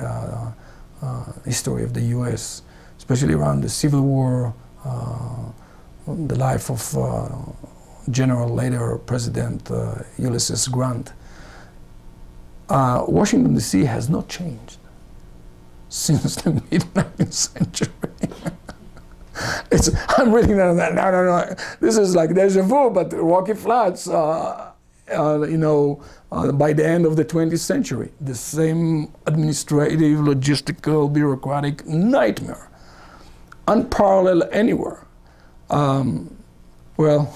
history of the US, especially around the Civil War, the life of General, later President Ulysses Grant. Washington, D.C. has not changed since the mid-19th century. I'm reading that, no, this is like deja vu, but Rocky Flats, you know, by the end of the 20th century, the same administrative, logistical, bureaucratic nightmare, unparalleled anywhere. Well,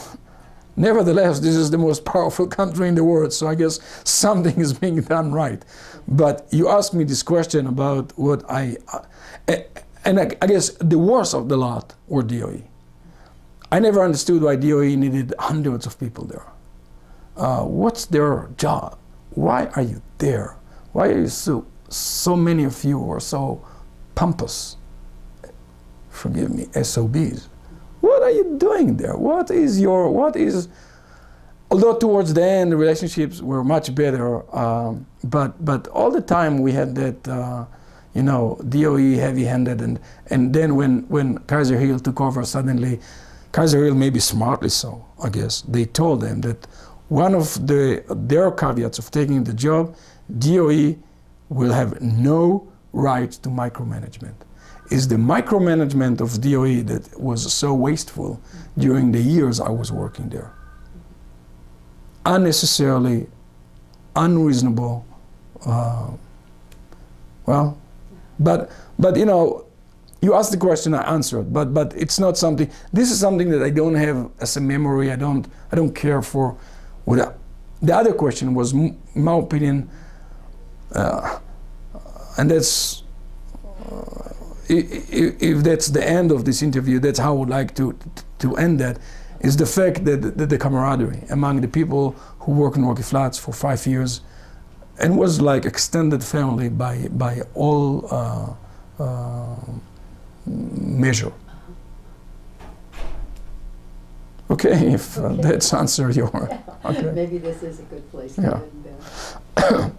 nevertheless, this is the most powerful country in the world, so I guess something is being done right. But you asked me this question about what and I guess the worst of the lot were DOE. I never understood why DOE needed hundreds of people there. What's their job? Why are you there? Why are you so many of you are so pompous? Forgive me, SOBs. What are you doing there? Although towards the end the relationships were much better, but all the time we had that, you know, DOE heavy-handed, and then when Kaiser Hill took over suddenly, Kaiser Hill, maybe smartly so, I guess, they told them that one of their caveats of taking the job, DOE will have no right to micromanagement. It's the micromanagement of DOE that was so wasteful during the years I was working there. Unnecessarily, unreasonable, well, but you know, you asked the question, I answered, but it's not something, this is something that I don't have as a memory, I don't care for. The other question was, in my opinion, and that's, if that's the end of this interview, that's how I would like to end that, is the fact that the camaraderie among the people who work in Rocky Flats for 5 years, and was like extended family by all measure. Okay, if that's answered your... Okay. Maybe this is a good place to end there.